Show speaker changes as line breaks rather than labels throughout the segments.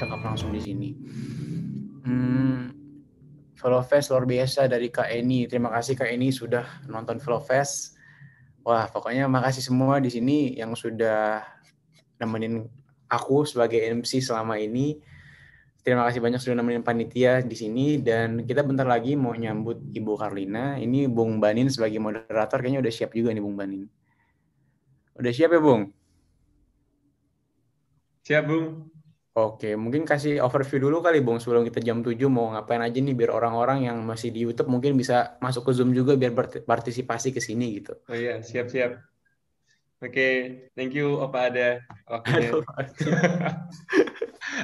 cakap langsung di sini. Velofest luar biasa dari Kak Eni. Terima kasih Kak Eni sudah nonton Velofest. Wah, pokoknya makasih semua di sini yang sudah nemenin aku sebagai MC selama ini. Terima kasih banyak sudah nemenin panitia di sini, dan kita bentar lagi mau nyambut Ibu Karlina. Ini Bung Banin sebagai moderator kayaknya udah siap juga nih Bung Banin. Udah siap ya Bung?
Siap, Bung.
Oke, mungkin kasih overview dulu kali Bung sebelum kita jam 7 mau ngapain aja nih biar orang-orang yang masih di YouTube mungkin bisa masuk ke Zoom juga biar berpartisipasi ke sini gitu.
Oh iya, siap-siap. Oke, thank you Opa Ada waktunya.
Aduh,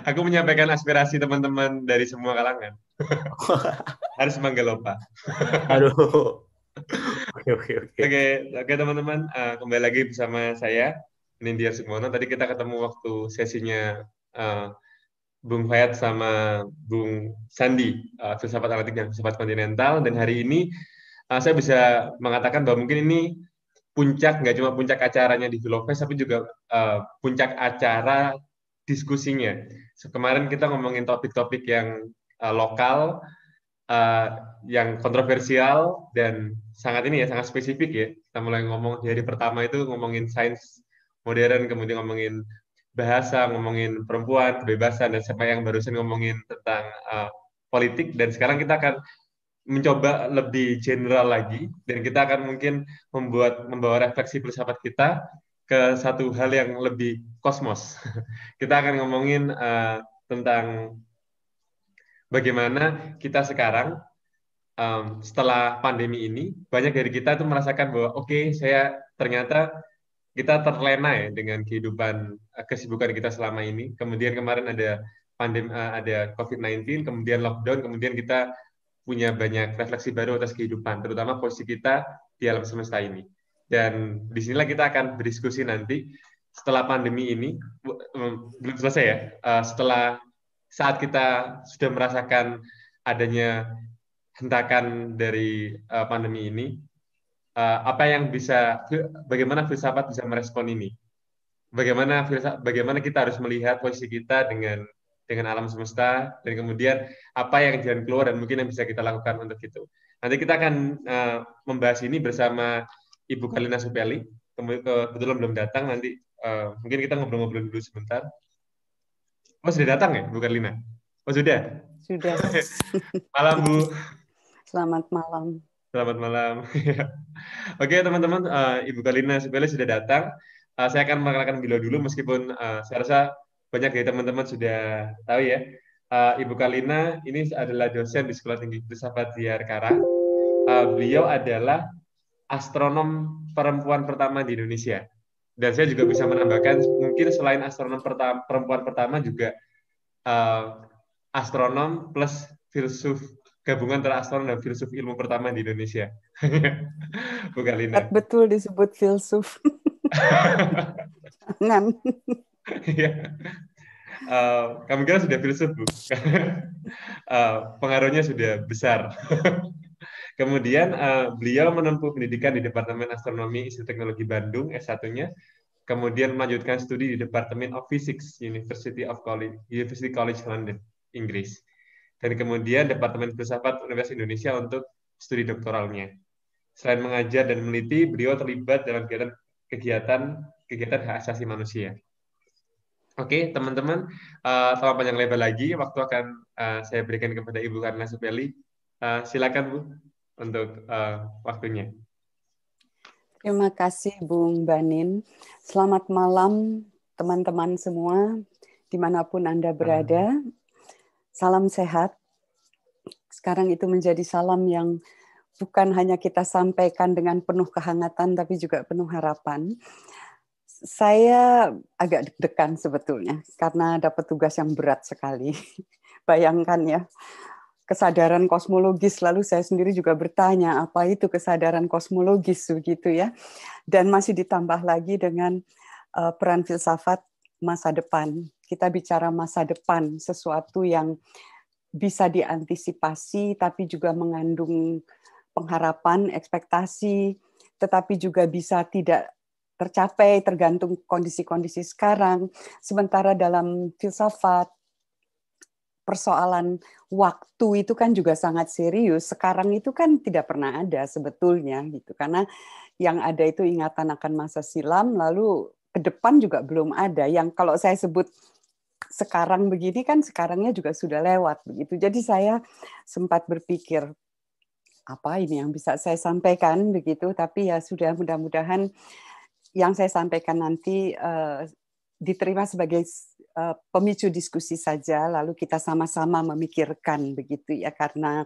Aku menyampaikan aspirasi teman-teman dari semua kalangan. Harus manggil Opa.
aduh. Oke, oke, oke.
Oke, oke teman-teman, kembali lagi bersama saya, Nindya Sukmono. Tadi kita ketemu waktu sesinya uh, Bung Fayat sama Bung Sandi, filsafat analitik dan filsafat kontinental. Dan hari ini saya bisa mengatakan bahwa mungkin ini puncak, nggak cuma puncak acaranya di Filofest, tapi juga puncak acara diskusinya. Kemarin kita ngomongin topik-topik yang lokal, uh, yang kontroversial dan sangat ini ya, sangat spesifik ya. Kita mulai ngomong di hari pertama itu ngomongin sains modern, kemudian ngomongin bahasa, ngomongin perempuan, kebebasan, dan sampai yang barusan ngomongin tentang politik. Dan sekarang kita akan mencoba lebih general lagi, dan kita akan mungkin membawa refleksi filsafat kita ke satu hal yang lebih kosmos. Kita akan ngomongin tentang bagaimana kita sekarang setelah pandemi ini, banyak dari kita itu merasakan bahwa oke, saya ternyata kita terlena ya dengan kehidupan kesibukan kita selama ini. Kemudian kemarin ada pandemi, ada COVID-19, kemudian lockdown, kemudian kita punya banyak refleksi baru atas kehidupan, terutama posisi kita di alam semesta ini. Dan disinilah kita akan berdiskusi nanti setelah pandemi ini, belum selesai ya, setelah saat kita sudah merasakan adanya hentakan dari pandemi ini, apa yang bisa, bagaimana filsafat bisa merespon ini? Bagaimana kita harus melihat posisi kita dengan alam semesta, dan kemudian apa yang jalan keluar dan mungkin yang bisa kita lakukan untuk itu. Nanti kita akan membahas ini bersama Ibu Kalina Supeli. Kebetulan belum datang, nanti mungkin kita ngobrol-ngobrol dulu sebentar. Oh, sudah datang ya, Bu Kalina? Oh, sudah?
Sudah.
Malam, Bu.
Selamat malam.
Selamat malam. Oke, teman-teman, Ibu Kalina Supeli sudah datang. Saya akan mengenalkan beliau dulu, meskipun saya rasa banyak dari teman-teman sudah tahu ya. Ibu Kalina ini adalah dosen di Sekolah Tinggi Filsafat Diarkara. Beliau adalah astronom perempuan pertama di Indonesia. Dan saya juga bisa menambahkan, mungkin selain astronom perempuan pertama juga astronom plus filsuf, gabungan antara astronom dan filsuf ilmu pertama di Indonesia. Bu Kalina.
Betul disebut filsuf. Jangan.
Kami kira sudah filsuf, Bu. Pengaruhnya sudah besar. Kemudian beliau menempuh pendidikan di Departemen Astronomi Institut Teknologi Bandung, S1-nya. Kemudian melanjutkan studi di Departemen of Physics, University College London, Inggris. Dan kemudian Departemen Filsafat Universitas Indonesia untuk studi doktoralnya. Selain mengajar dan meneliti, beliau terlibat dalam kegiatan hak asasi manusia. Oke, teman-teman, tanpa panjang lebar lagi, waktu akan saya berikan kepada Ibu Karlina Supeli. Silakan, Bu, untuk waktunya.
Terima kasih, Bung Banin. Selamat malam, teman-teman semua, dimanapun Anda berada. Salam sehat. Sekarang itu menjadi salam yang bukan hanya kita sampaikan dengan penuh kehangatan, tapi juga penuh harapan. Saya agak deg-degan sebetulnya, karena dapat tugas yang berat sekali. Bayangkan ya, kesadaran kosmologis, lalu saya sendiri juga bertanya, apa itu kesadaran kosmologis begitu ya. Dan masih ditambah lagi dengan peran filsafat masa depan. Kita bicara masa depan, sesuatu yang bisa diantisipasi, tapi juga mengandung pengharapan, ekspektasi, tetapi juga bisa tidak tercapai tergantung kondisi-kondisi sekarang. Sementara dalam filsafat, persoalan waktu itu kan juga sangat serius. Sekarang itu kan tidak pernah ada sebetulnya gitu, karena yang ada itu ingatan akan masa silam, lalu ke depan juga belum ada. Yang kalau saya sebut sekarang begini kan sekarangnya juga sudah lewat begitu. Jadi saya sempat berpikir apa ini yang bisa saya sampaikan begitu, tapi ya sudah, mudah-mudahan yang saya sampaikan nanti diterima sebagai pemicu diskusi saja, lalu kita sama-sama memikirkan begitu ya, karena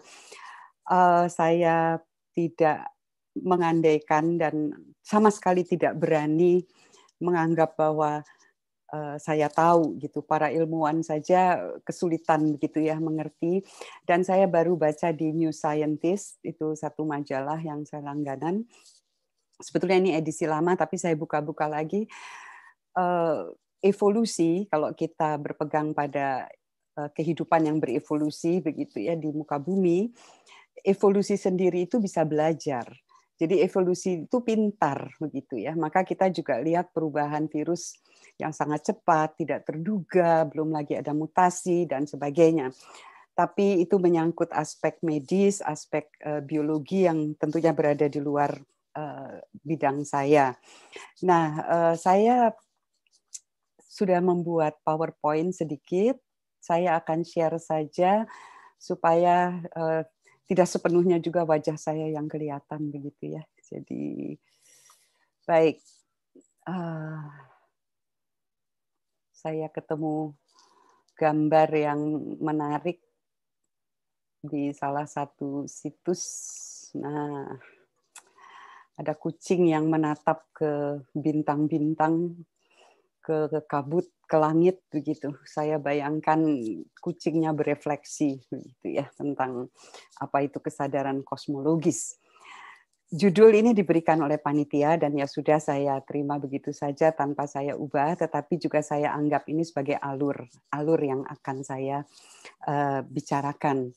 saya tidak mengandaikan dan sama sekali tidak berani menganggap bahwa saya tahu gitu. Para ilmuwan saja kesulitan begitu ya mengerti. Dan saya baru baca di New Scientist, itu satu majalah yang saya langganan. Sebetulnya ini edisi lama, tapi saya buka-buka lagi. Evolusi, kalau kita berpegang pada kehidupan yang berevolusi begitu ya di muka bumi, evolusi sendiri itu bisa belajar. Jadi evolusi itu pintar begitu ya. Maka kita juga lihat perubahan virus yang sangat cepat, tidak terduga, belum lagi ada mutasi dan sebagainya. Tapi itu menyangkut aspek medis, aspek biologi yang tentunya berada di luar bidang saya. Nah, saya sudah membuat PowerPoint sedikit. Saya akan share saja supaya tidak sepenuhnya juga wajah saya yang kelihatan begitu ya. Jadi baik, saya ketemu gambar yang menarik di salah satu situs. Nah, ada kucing yang menatap ke bintang-bintang, ke kabut, ke langit begitu. Saya bayangkan kucingnya berefleksi begitu ya tentang apa itu kesadaran kosmologis. Judul ini diberikan oleh panitia dan ya sudah saya terima begitu saja tanpa saya ubah, tetapi juga saya anggap ini sebagai alur yang akan saya bicarakan.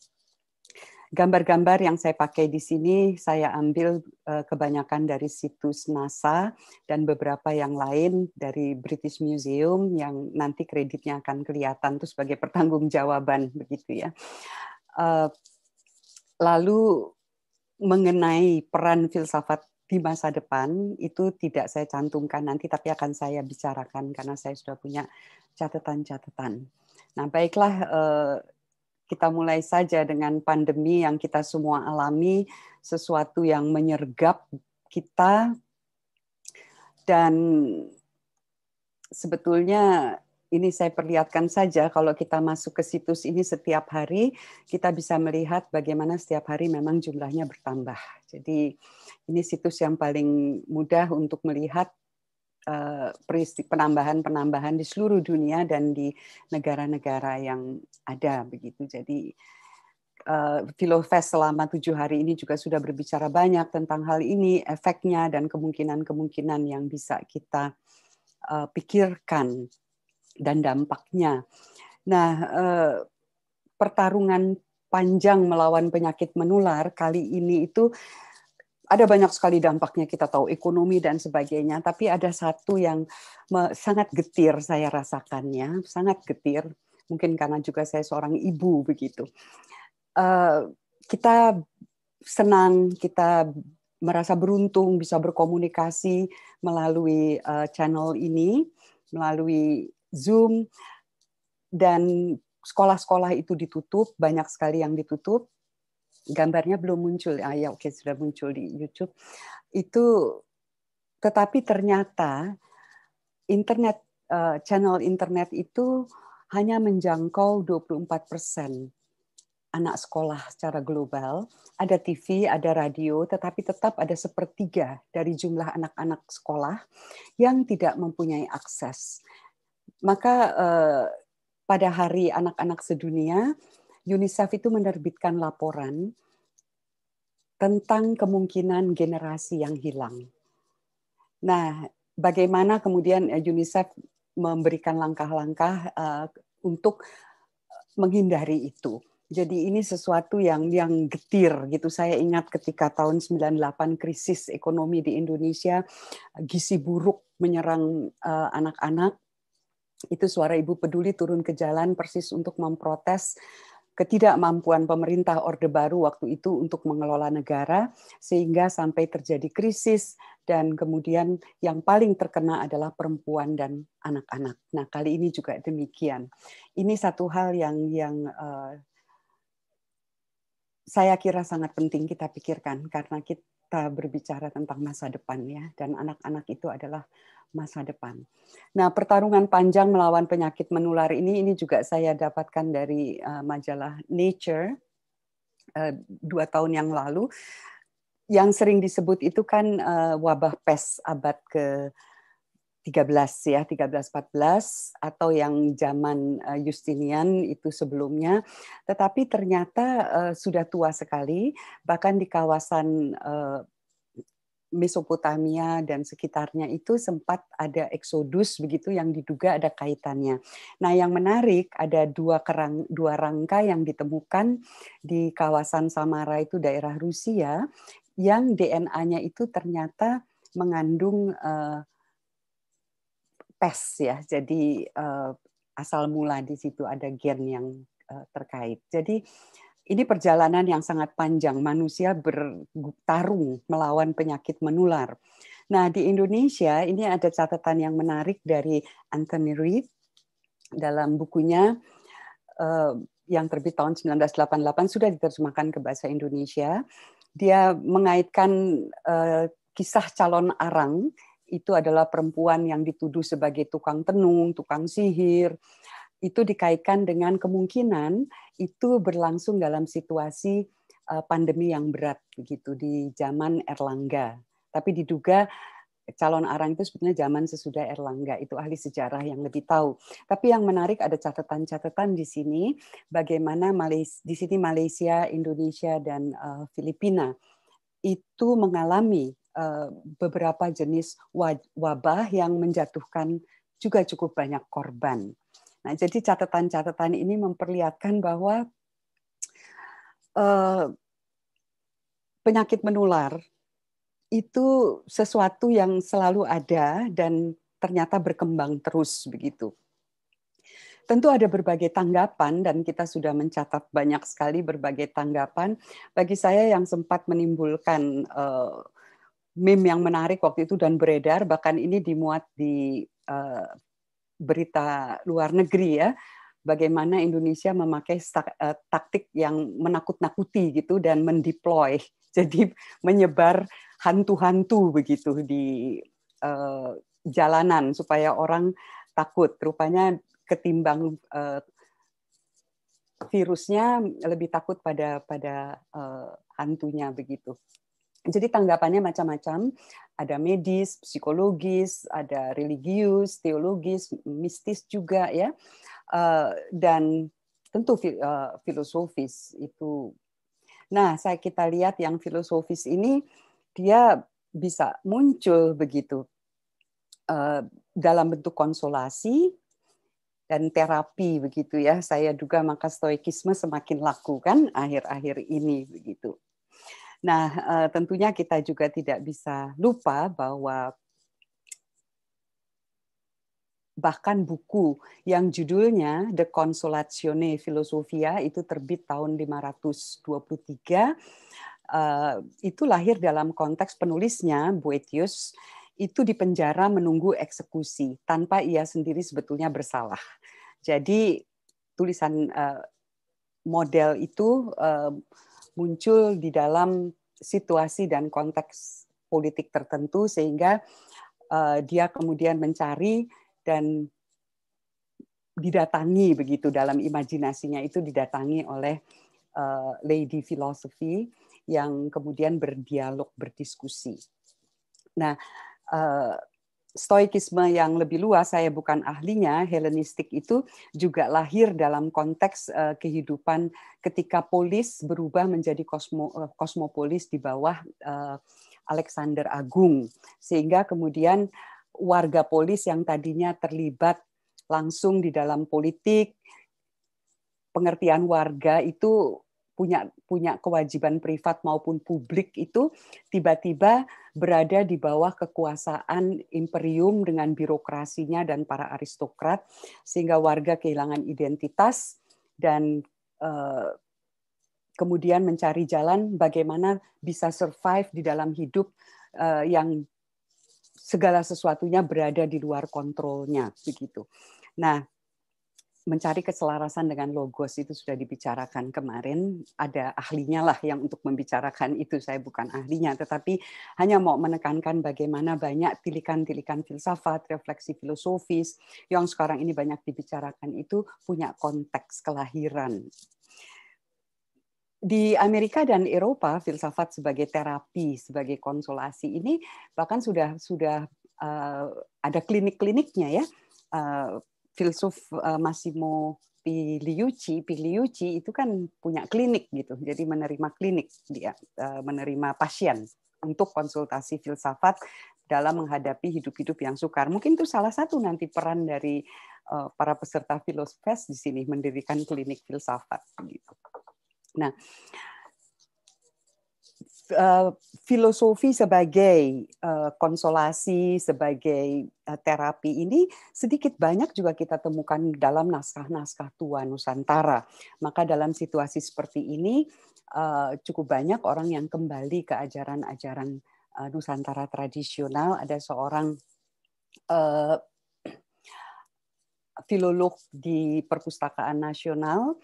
Gambar-gambar yang saya pakai di sini saya ambil kebanyakan dari situs NASA dan beberapa yang lain dari British Museum yang nanti kreditnya akan kelihatan tuh sebagai pertanggungjawaban begitu ya. Lalu mengenai peran filsafat di masa depan itu tidak saya cantumkan nanti, tapi akan saya bicarakan karena saya sudah punya catatan-catatan. Nah, baiklah, kita mulai saja dengan pandemi yang kita semua alami, sesuatu yang menyergap kita, dan sebetulnya ini saya perlihatkan saja, kalau kita masuk ke situs ini setiap hari, kita bisa melihat bagaimana setiap hari memang jumlahnya bertambah. Jadi ini situs yang paling mudah untuk melihat penambahan-penambahan di seluruh dunia dan di negara-negara yang ada begitu. Jadi Philofest selama 7 hari ini juga sudah berbicara banyak tentang hal ini, efeknya dan kemungkinan-kemungkinan yang bisa kita pikirkan dan dampaknya. Nah, pertarungan panjang melawan penyakit menular kali ini itu ada banyak sekali dampaknya, kita tahu ekonomi dan sebagainya, tapi ada satu yang sangat getir saya rasakannya, sangat getir, mungkin karena juga saya seorang ibu begitu. Kita senang, kita merasa beruntung bisa berkomunikasi melalui channel ini, melalui Zoom, dan sekolah-sekolah itu ditutup, banyak sekali yang ditutup. Gambarnya belum muncul, ya oke sudah muncul di YouTube. Itu, tetapi ternyata internet, channel internet itu hanya menjangkau 24% anak sekolah secara global. Ada TV, ada radio, tetapi tetap ada 1/3 dari jumlah anak-anak sekolah yang tidak mempunyai akses. Maka pada Hari Anak-anak Sedunia, UNICEF itu menerbitkan laporan tentang kemungkinan generasi yang hilang. Nah, bagaimana kemudian UNICEF memberikan langkah-langkah untuk menghindari itu. Jadi ini sesuatu yang getir gitu. Saya ingat ketika tahun 98 krisis ekonomi di Indonesia, gizi buruk menyerang anak-anak. Itu Suara Ibu Peduli turun ke jalan persis untuk memprotes ketidakmampuan pemerintah Orde Baru waktu itu untuk mengelola negara, sehingga sampai terjadi krisis, dan kemudian yang paling terkena adalah perempuan dan anak-anak. Nah, kali ini juga demikian. Ini satu hal yang saya kira sangat penting kita pikirkan, karena kita berbicara tentang masa depan, ya, dan anak-anak itu adalah masa depan. Nah, pertarungan panjang melawan penyakit menular ini juga saya dapatkan dari majalah Nature 2 tahun yang lalu. Yang sering disebut itu kan wabah pes abad ke-13 ya, 13-14, atau yang zaman Justinian itu sebelumnya. Tetapi ternyata sudah tua sekali, bahkan di kawasan Mesopotamia dan sekitarnya itu sempat ada eksodus begitu yang diduga ada kaitannya. Nah, yang menarik ada dua rangka yang ditemukan di kawasan Samara itu daerah Rusia yang DNA-nya itu ternyata mengandung pes ya. Jadi asal mula di situ ada gen yang terkait. Jadi ini perjalanan yang sangat panjang, manusia bertarung melawan penyakit menular. Nah, di Indonesia ini ada catatan yang menarik dari Anthony Reed dalam bukunya yang terbit tahun 1988, sudah diterjemahkan ke bahasa Indonesia. Dia mengaitkan kisah calon arang, itu adalah perempuan yang dituduh sebagai tukang tenung, tukang sihir, itu dikaitkan dengan kemungkinan itu berlangsung dalam situasi pandemi yang berat begitu di zaman Erlangga. Tapi diduga calon arang itu sebetulnya zaman sesudah Erlangga, itu ahli sejarah yang lebih tahu. Tapi yang menarik ada catatan-catatan di sini bagaimana di sini Malaysia, Indonesia dan Filipina itu mengalami beberapa jenis wabah yang menjatuhkan juga cukup banyak korban. Nah, jadi catatan-catatan ini memperlihatkan bahwa penyakit menular itu sesuatu yang selalu ada dan ternyata berkembang terus begitu. Tentu ada berbagai tanggapan dan kita sudah mencatat banyak sekali berbagai tanggapan. Bagi saya yang sempat menimbulkan meme yang menarik waktu itu dan beredar, bahkan ini dimuat di berita luar negeri ya, bagaimana Indonesia memakai taktik yang menakut-nakuti gitu dan mendeploy, jadi menyebar hantu-hantu begitu di jalanan supaya orang takut. Rupanya ketimbang virusnya lebih takut pada hantunya begitu. Jadi tanggapannya macam-macam, ada medis, psikologis, ada religius, teologis, mistis juga ya, dan tentu filosofis itu. Nah, kita lihat yang filosofis ini dia bisa muncul begitu dalam bentuk konsolasi dan terapi begitu ya. Saya duga maka stoikisme semakin laku kan akhir-akhir ini begitu. Nah, tentunya kita juga tidak bisa lupa bahwa bahkan buku yang judulnya De Consolatione Philosophia itu terbit tahun 523, itu lahir dalam konteks penulisnya, Boethius, itu dipenjara menunggu eksekusi tanpa ia sendiri sebetulnya bersalah. Jadi tulisan model itu muncul di dalam situasi dan konteks politik tertentu sehingga dia kemudian mencari dan didatangi begitu dalam imajinasinya itu didatangi oleh lady philosophy yang kemudian berdialog, berdiskusi. Nah, stoikisme yang lebih luas, saya bukan ahlinya, Helenistik itu juga lahir dalam konteks kehidupan ketika polis berubah menjadi kosmopolis di bawah Alexander Agung. Sehingga kemudian warga polis yang tadinya terlibat langsung di dalam politik, pengertian warga itu punya kewajiban privat maupun publik itu tiba-tiba berada di bawah kekuasaan imperium dengan birokrasinya dan para aristokrat, sehingga warga kehilangan identitas dan kemudian mencari jalan bagaimana bisa survive di dalam hidup yang segala sesuatunya berada di luar kontrolnya, begitu. Nah, mencari keselarasan dengan logos itu sudah dibicarakan kemarin. Ada ahlinya lah yang untuk membicarakan itu. Saya bukan ahlinya, tetapi hanya mau menekankan bagaimana banyak tilikan-tilikan filsafat, refleksi filosofis yang sekarang ini banyak dibicarakan itu punya konteks kelahiran. Di Amerika dan Eropa, filsafat sebagai terapi, sebagai konsolasi ini bahkan sudah ada klinik-kliniknya ya. Filsuf Massimo Pigliucci itu kan punya klinik gitu, jadi menerima klinik, dia menerima pasien untuk konsultasi filsafat dalam menghadapi hidup-hidup yang sukar. Mungkin itu salah satu nanti peran dari para peserta Filosofes di sini, mendirikan klinik filsafat gitu. Nah, filosofi sebagai konsolasi, sebagai terapi ini sedikit banyak juga kita temukan dalam naskah-naskah tua Nusantara. Maka dalam situasi seperti ini cukup banyak orang yang kembali ke ajaran-ajaran Nusantara tradisional. Ada seorang filolog di Perpustakaan Nasional,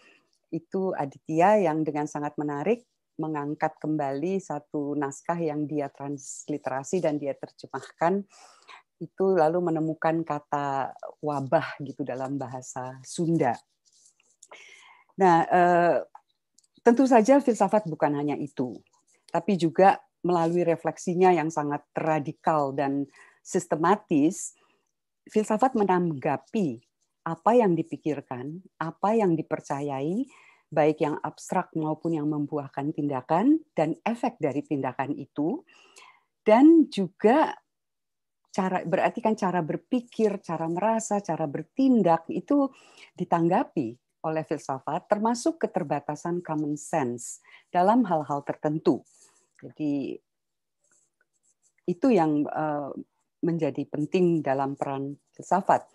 itu Aditya, yang dengan sangat menarik mengangkat kembali satu naskah yang dia transliterasi dan dia terjemahkan, itu lalu menemukan kata wabah gitu dalam bahasa Sunda. Nah, tentu saja filsafat bukan hanya itu, tapi juga melalui refleksinya yang sangat radikal dan sistematis, filsafat menanggapi apa yang dipikirkan, apa yang dipercayai, baik yang abstrak maupun yang membuahkan tindakan, dan efek dari tindakan itu, dan juga berarti kan cara berpikir, cara merasa, cara bertindak itu ditanggapi oleh filsafat, termasuk keterbatasan common sense dalam hal-hal tertentu. Jadi itu yang menjadi penting dalam peran filsafat.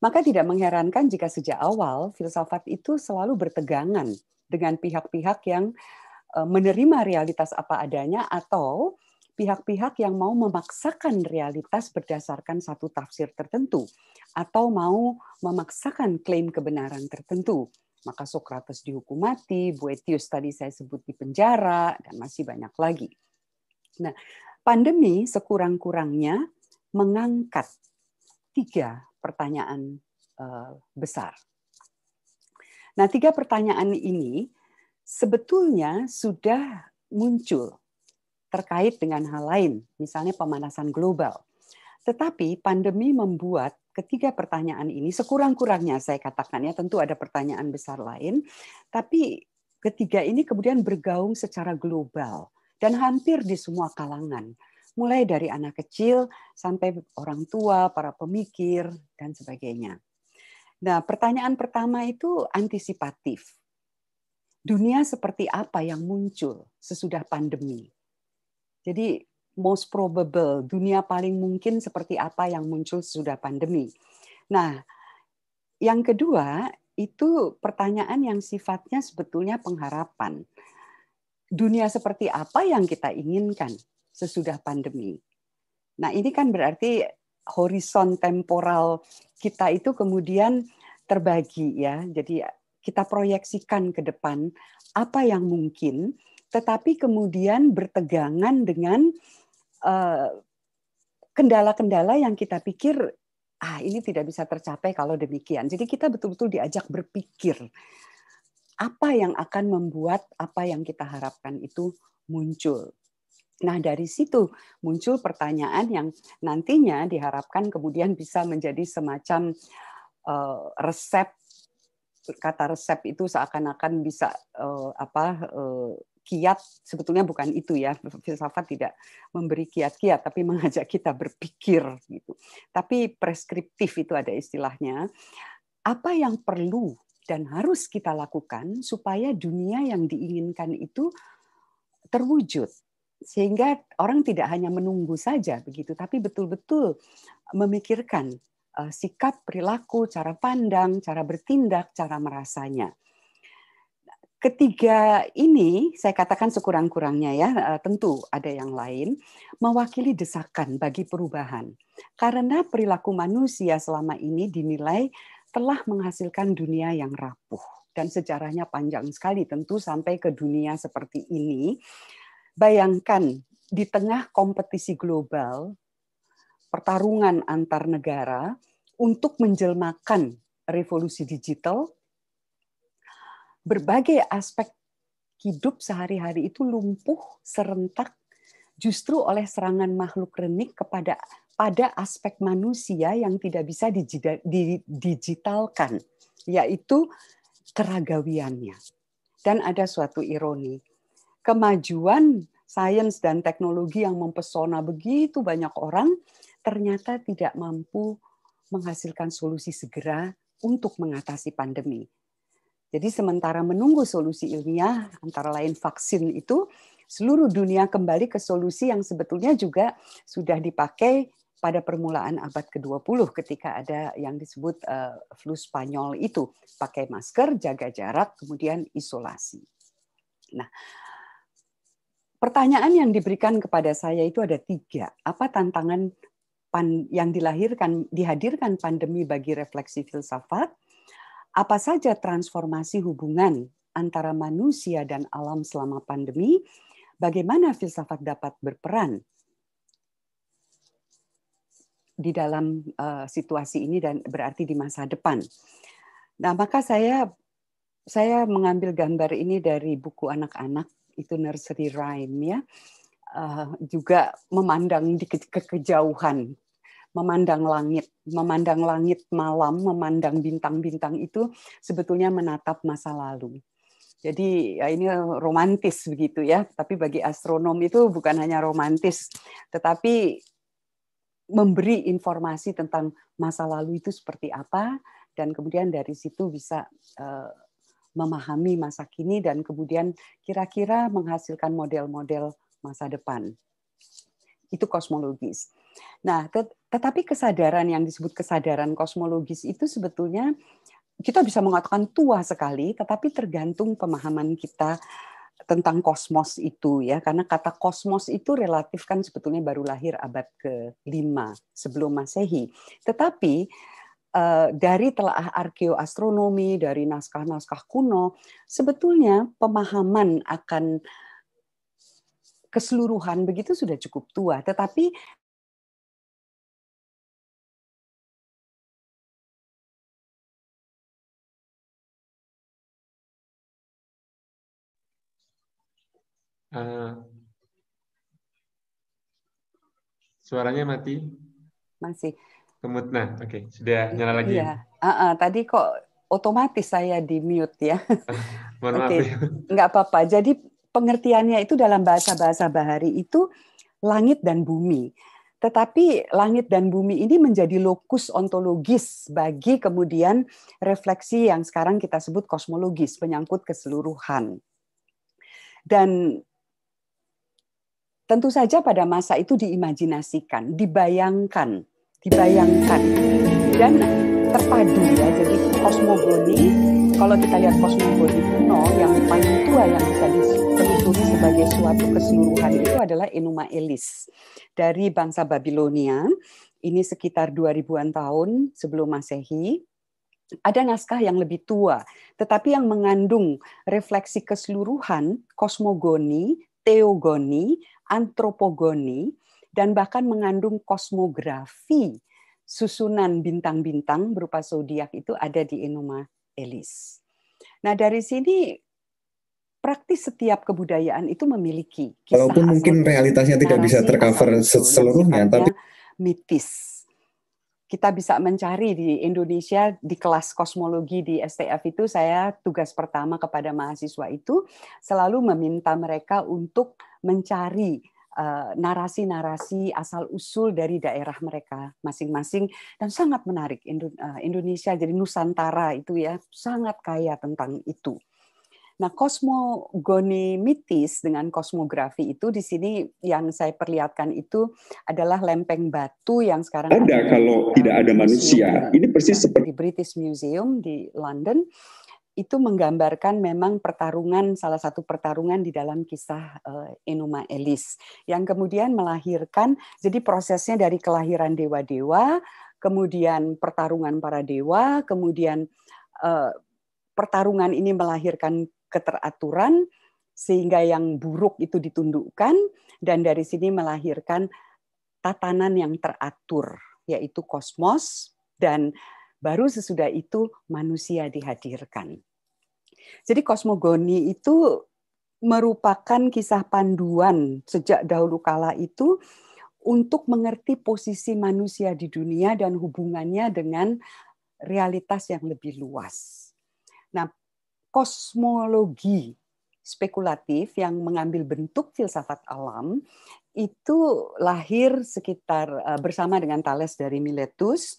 Maka tidak mengherankan jika sejak awal filsafat itu selalu bertegangan dengan pihak-pihak yang menerima realitas apa adanya atau pihak-pihak yang mau memaksakan realitas berdasarkan satu tafsir tertentu atau mau memaksakan klaim kebenaran tertentu. Maka Socrates dihukum mati, Boethius tadi saya sebut di penjara, dan masih banyak lagi. Nah, pandemi sekurang-kurangnya mengangkat 3 pertanyaan besar. Nah, 3 pertanyaan ini sebetulnya sudah muncul terkait dengan hal lain, misalnya pemanasan global. Tetapi pandemi membuat ketiga pertanyaan ini, sekurang-kurangnya saya katakan ya, tentu ada pertanyaan besar lain, tapi ketiga ini kemudian bergaung secara global dan hampir di semua kalangan, mulai dari anak kecil sampai orang tua, para pemikir, dan sebagainya. Nah, pertanyaan pertama itu antisipatif. Dunia seperti apa yang muncul sesudah pandemi? Jadi, most probable, dunia paling mungkin seperti apa yang muncul sesudah pandemi. Nah, yang kedua, itu pertanyaan yang sifatnya sebetulnya pengharapan. Dunia seperti apa yang kita inginkan sesudah pandemi? Nah, ini kan berarti horizon temporal kita itu kemudian terbagi ya. Jadi kita proyeksikan ke depan apa yang mungkin, tetapi kemudian bertegangan dengan kendala-kendala yang kita pikir ini tidak bisa tercapai kalau demikian. Jadi kita betul-betul diajak berpikir apa yang akan membuat apa yang kita harapkan itu muncul. Nah, dari situ muncul pertanyaan yang nantinya diharapkan kemudian bisa menjadi semacam resep. Kata resep itu seakan-akan bisa kiat, sebetulnya bukan itu ya. Filsafat tidak memberi kiat-kiat, tapi mengajak kita berpikir gitu. Tapi preskriptif itu ada istilahnya. Apa yang perlu dan harus kita lakukan supaya dunia yang diinginkan itu terwujud. Sehingga orang tidak hanya menunggu saja begitu, tapi betul-betul memikirkan sikap, perilaku, cara pandang, cara bertindak, cara merasanya. Ketiga ini, saya katakan sekurang-kurangnya ya, tentu ada yang lain, mewakili desakan bagi perubahan. Karena perilaku manusia selama ini dinilai telah menghasilkan dunia yang rapuh. Dan sejarahnya panjang sekali tentu sampai ke dunia seperti ini. Bayangkan di tengah kompetisi global, pertarungan antar negara untuk menjelmakan revolusi digital, berbagai aspek hidup sehari-hari itu lumpuh serentak justru oleh serangan makhluk renik pada aspek manusia yang tidak bisa didigitalkan, yaitu keragawiannya. Dan ada suatu ironi, kemajuan sains dan teknologi yang mempesona begitu banyak orang ternyata tidak mampu menghasilkan solusi segera untuk mengatasi pandemi. Jadi sementara menunggu solusi ilmiah, antara lain vaksin itu, seluruh dunia kembali ke solusi yang sebetulnya juga sudah dipakai pada permulaan abad ke-20 ketika ada yang disebut flu Spanyol itu. Pakai masker, jaga jarak, kemudian isolasi. Nah, pertanyaan yang diberikan kepada saya itu ada 3. Apa tantangan yang dihadirkan pandemi bagi refleksi filsafat? Apa saja transformasi hubungan antara manusia dan alam selama pandemi? Bagaimana filsafat dapat berperan di dalam situasi ini dan berarti di masa depan? Nah, maka saya mengambil gambar ini dari buku anak-anak, itu nursery rhyme ya. Juga memandang di kejauhan. Memandang langit malam, memandang bintang-bintang itu sebetulnya menatap masa lalu. Jadi ya ini romantis begitu ya, tapi bagi astronom itu bukan hanya romantis, tetapi memberi informasi tentang masa lalu itu seperti apa, dan kemudian dari situ bisa memahami masa kini dan kemudian kira-kira menghasilkan model-model masa depan. Itu kosmologis. Nah, tetapi kesadaran yang disebut kesadaran kosmologis itu sebetulnya kita bisa mengatakan tua sekali, tetapi tergantung pemahaman kita tentang kosmos itu ya, karena kata kosmos itu relatif kan sebetulnya baru lahir abad ke-5 sebelum Masehi. Tetapi dari telaah arkeoastronomi, dari naskah-naskah kuno, sebetulnya pemahaman akan keseluruhan begitu sudah cukup tua, tetapi
suaranya mati.
Masih.
Nah, oke, sudah nyala lagi.
Iya, tadi kok otomatis saya di mute ya.
Mohon maaf ya.
Nggak apa-apa. Jadi pengertiannya itu dalam bahasa Bahari itu langit dan bumi. Tetapi langit dan bumi ini menjadi lokus ontologis bagi kemudian refleksi yang sekarang kita sebut kosmologis, menyangkut keseluruhan. Dan tentu saja pada masa itu diimajinasikan, dibayangkan dan terpadu ya. Jadi kosmogoni, kalau kita lihat kosmogoni kuno yang paling tua yang bisa ditelusuri sebagai suatu keseluruhan itu adalah Enuma Elis dari bangsa Babilonia. Ini sekitar 2000-an tahun sebelum Masehi. Ada naskah yang lebih tua, tetapi yang mengandung refleksi keseluruhan, kosmogoni, teogoni, antropogoni, dan bahkan mengandung kosmografi, susunan bintang-bintang berupa zodiak itu ada di Enuma Elis. Nah, dari sini praktis setiap kebudayaan itu memiliki kisah,
walaupun mungkin realitasnya tidak bisa tercover seluruhnya, tapi
mitis. Kita bisa mencari di Indonesia, di kelas kosmologi di STF itu, saya tugas pertama kepada mahasiswa itu selalu meminta mereka untuk mencari narasi-narasi asal-usul dari daerah mereka masing-masing, dan sangat menarik. Indonesia jadi Nusantara itu ya sangat kaya tentang itu. Nah, kosmogoni mitis dengan kosmografi itu di sini yang saya perlihatkan itu adalah lempeng batu yang sekarang
ada kalau tidak ada manusia. Ini persis seperti
di British Museum di London. Itu menggambarkan memang salah satu pertarungan di dalam kisah Enuma Elis yang kemudian melahirkan, jadi prosesnya dari kelahiran dewa-dewa, kemudian pertarungan para dewa, kemudian pertarungan ini melahirkan keteraturan sehingga yang buruk itu ditundukkan, dan dari sini melahirkan tatanan yang teratur, yaitu kosmos, dan baru sesudah itu manusia dihadirkan. Jadi kosmogoni itu merupakan kisah panduan sejak dahulu kala itu untuk mengerti posisi manusia di dunia dan hubungannya dengan realitas yang lebih luas. Nah, kosmologi spekulatif yang mengambil bentuk filsafat alam itu lahir sekitar bersama dengan Thales dari Miletus,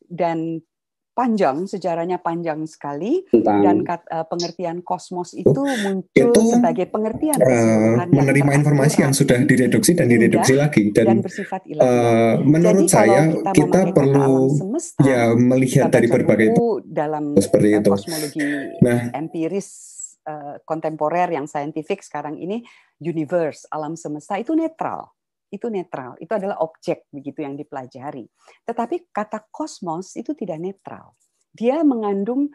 dan sejarahnya panjang sekali, dan pengertian kosmos itu muncul sebagai pengertian keseluruhan
menerima informasi yang sudah direduksi dan direduksi lagi, dan
bersifat ilahi.
menurut
jadi,
saya
kita
perlu
semesta,
ya melihat dari berbagai
dalam
seperti itu.
Kosmologi empiris kontemporer yang saintifik sekarang ini, universe, alam semesta itu netral. Itu adalah objek begitu yang dipelajari. Tetapi kata kosmos itu tidak netral. Dia mengandung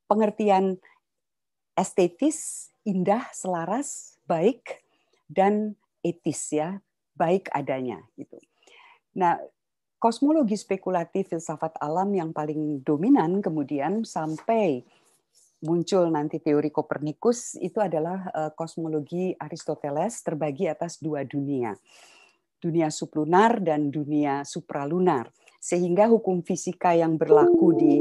pengertian estetis, indah, selaras, baik, dan etis ya, baik adanya gitu. Nah, kosmologi spekulatif filsafat alam yang paling dominan kemudian sampai muncul nanti teori Kopernikus itu adalah kosmologi Aristoteles terbagi atas dua dunia sublunar dan dunia supralunar, sehingga hukum fisika yang berlaku di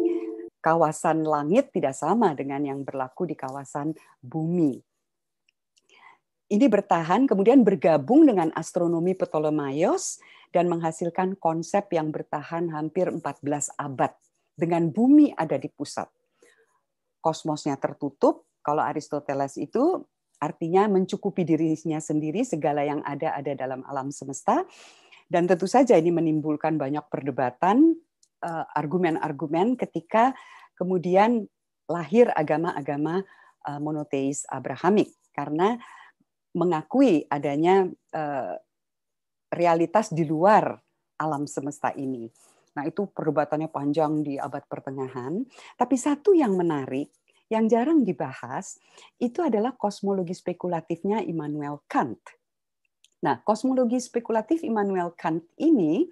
kawasan langit tidak sama dengan yang berlaku di kawasan bumi. Ini bertahan kemudian bergabung dengan astronomi Ptolemaios dan menghasilkan konsep yang bertahan hampir 14 abad dengan bumi ada di pusat. Kosmosnya tertutup, kalau Aristoteles itu artinya mencukupi dirinya sendiri, segala yang ada dalam alam semesta. Dan tentu saja ini menimbulkan banyak perdebatan, argumen-argumen ketika kemudian lahir agama-agama monoteis Abrahamik, karena mengakui adanya realitas di luar alam semesta ini. Nah, itu perdebatannya panjang di abad pertengahan. Tapi satu yang menarik, yang jarang dibahas, itu adalah kosmologi spekulatifnya Immanuel Kant. Nah, kosmologi spekulatif Immanuel Kant ini,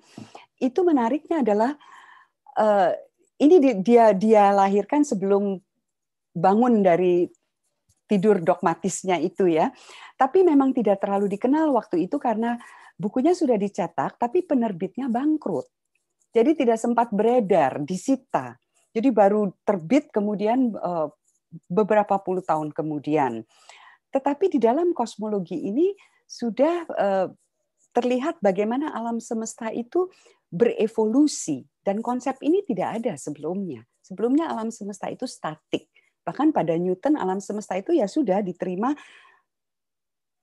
itu menariknya adalah, ini dia lahirkan sebelum bangun dari tidur dogmatisnya itu ya. Tapi memang tidak terlalu dikenal waktu itu karena bukunya sudah dicetak, tapi penerbitnya bangkrut. Jadi tidak sempat beredar, disita. Jadi baru terbit kemudian beberapa puluh tahun kemudian. Tetapi di dalam kosmologi ini sudah terlihat bagaimana alam semesta itu berevolusi. Dan konsep ini tidak ada sebelumnya. Sebelumnya alam semesta itu statik. Bahkan pada Newton alam semesta itu ya sudah diterima,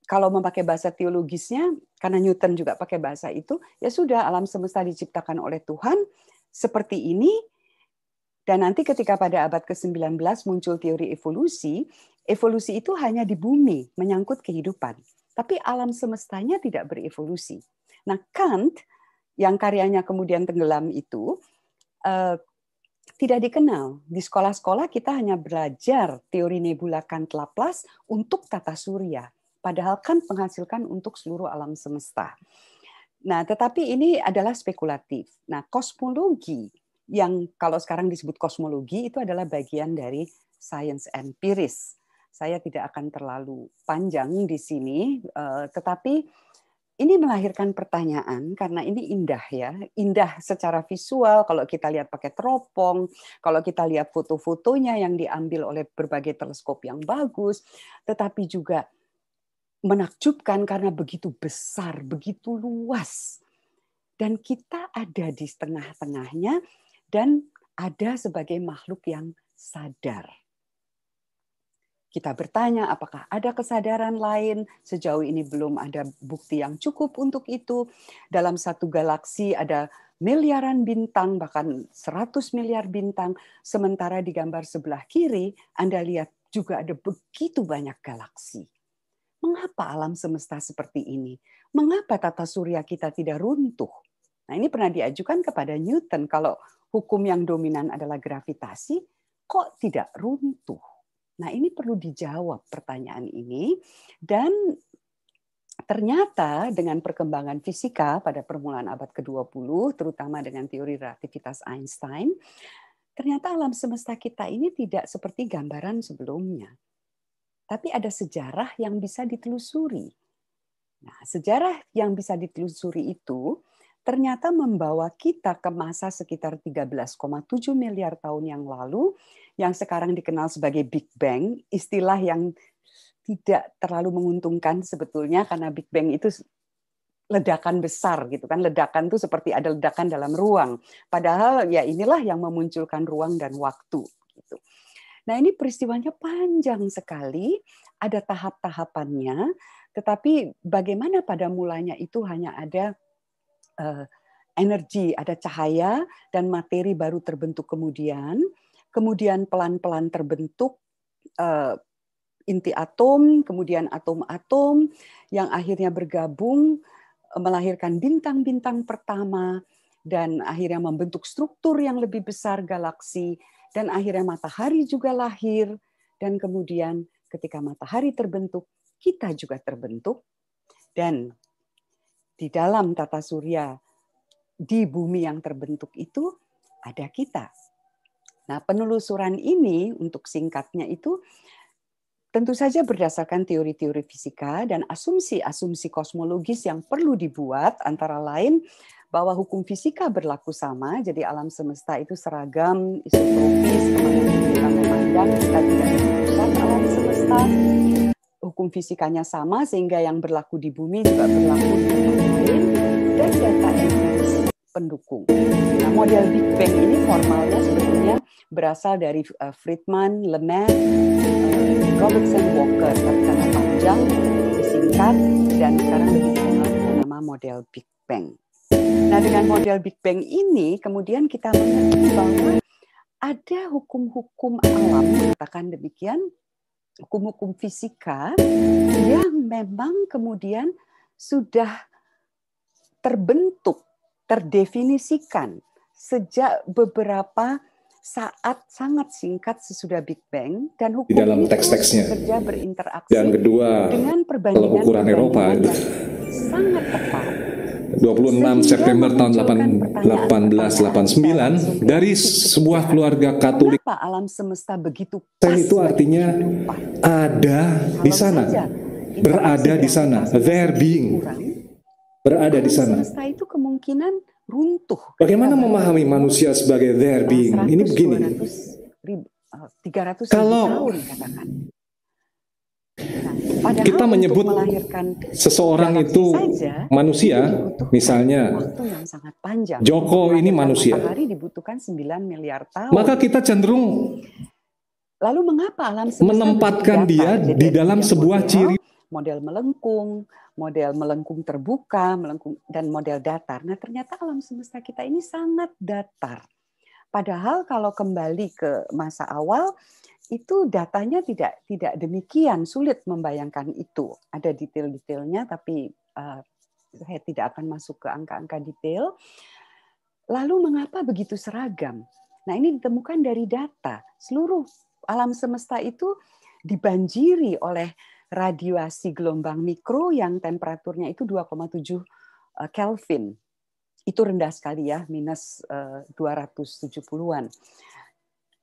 kalau memakai bahasa teologisnya, karena Newton juga pakai bahasa itu, ya sudah alam semesta diciptakan oleh Tuhan seperti ini, dan nanti ketika pada abad ke-19 muncul teori evolusi, evolusi itu hanya di bumi, menyangkut kehidupan. Tapi alam semestanya tidak berevolusi. Nah, Kant, yang karyanya kemudian tenggelam itu, tidak dikenal. Di sekolah-sekolah kita hanya belajar teori nebula Kant-Laplace untuk tata surya. Padahal Kant menghasilkan untuk seluruh alam semesta. Nah, tetapi ini adalah spekulatif. Nah, kosmologi yang kalau sekarang disebut kosmologi itu adalah bagian dari sains empiris. Saya tidak akan terlalu panjang di sini, tetapi ini melahirkan pertanyaan karena ini indah ya, indah secara visual kalau kita lihat pakai teropong, kalau kita lihat foto-fotonya yang diambil oleh berbagai teleskop yang bagus, tetapi juga menakjubkan karena begitu besar, begitu luas. Dan kita ada di tengah-tengahnya dan ada sebagai makhluk yang sadar. Kita bertanya apakah ada kesadaran lain, sejauh ini belum ada bukti yang cukup untuk itu. Dalam satu galaksi ada miliaran bintang, bahkan 100 miliar bintang, sementara di gambar sebelah kiri Anda lihat juga ada begitu banyak galaksi. Mengapa alam semesta seperti ini? Mengapa tata surya kita tidak runtuh? Nah, ini pernah diajukan kepada Newton, kalau hukum yang dominan adalah gravitasi, kok tidak runtuh? Nah, ini perlu dijawab pertanyaan ini, dan ternyata dengan perkembangan fisika pada permulaan abad ke-20, terutama dengan teori relativitas Einstein, ternyata alam semesta kita ini tidak seperti gambaran sebelumnya. Tapi ada sejarah yang bisa ditelusuri. Nah, sejarah yang bisa ditelusuri itu ternyata membawa kita ke masa sekitar 13,7 miliar tahun yang lalu, yang sekarang dikenal sebagai Big Bang, istilah yang tidak terlalu menguntungkan sebetulnya, karena Big Bang itu ledakan besar gitu kan. Ledakan itu seperti ada ledakan dalam ruang. Padahal ya inilah yang memunculkan ruang dan waktu gitu. Nah, ini peristiwanya panjang sekali, ada tahap-tahapannya, tetapi bagaimana pada mulanya itu hanya ada energi, ada cahaya dan materi baru terbentuk kemudian pelan-pelan terbentuk inti atom, kemudian atom-atom yang akhirnya bergabung melahirkan bintang-bintang pertama dan akhirnya membentuk struktur yang lebih besar galaksi, dan akhirnya matahari juga lahir, dan kemudian ketika matahari terbentuk, kita juga terbentuk, dan di dalam tata surya di bumi yang terbentuk itu ada kita. Nah, penelusuran ini untuk singkatnya itu tentu saja berdasarkan teori-teori fisika dan asumsi-asumsi kosmologis yang perlu dibuat, antara lain bahwa hukum fisika berlaku sama, jadi alam semesta itu seragam, isotropis, kemana kita memandang, kita tidak ada pusat alam semesta. Hukum fisikanya sama, sehingga yang berlaku di bumi juga berlaku di tempat lain, dan data empiris pendukung. Nah, model Big Bang ini formalnya sebetulnya berasal dari Friedman, Lemaitre, Robertson, Walker, tapi karena panjang, disingkat, dan sekarang lebih dikenal dengan nama model Big Bang. Nah, dengan model Big Bang ini, kemudian kita mengerti bahwa ada hukum-hukum alam, katakan demikian, hukum-hukum fisika yang memang kemudian sudah terbentuk, terdefinisikan sejak beberapa saat sangat singkat sesudah Big Bang, dan hukum
di dalam
ini
teks-teksnya.
bekerja berinteraksi
Dan kedua,
dengan
kalau ukuran Eropa
yang sangat tepat.
26 September tahun 1889 dari sebuah keluarga Katolik.
Kenapa alam semesta begitu
Saya itu artinya ada di sana, berada di sana, there being, berada di sana.
Semesta itu kemungkinan runtuh.
Bagaimana memahami manusia sebagai there being? Ini begini.
300
kalau
tahun katakan. Nah,
kita menyebut seseorang itu manusia, misalnya
waktu yang sangat panjang.
Joko ini manusia.
Matahari dibutuhkan 9 miliar tahun.
Maka kita cenderung
lalu mengapa alam semesta
menempatkan dia di dalam sebuah ciri
model melengkung terbuka, melengkung, dan model datar. Nah, ternyata alam semesta kita ini sangat datar. Padahal kalau kembali ke masa awal, itu datanya tidak demikian, sulit membayangkan itu. Ada detail-detailnya, tapi saya tidak akan masuk ke angka-angka detail. Lalu mengapa begitu seragam? Nah, ini ditemukan dari data. Seluruh alam semesta itu dibanjiri oleh radiasi gelombang mikro yang temperaturnya itu 2,7 Kelvin. Itu rendah sekali ya, minus 270-an.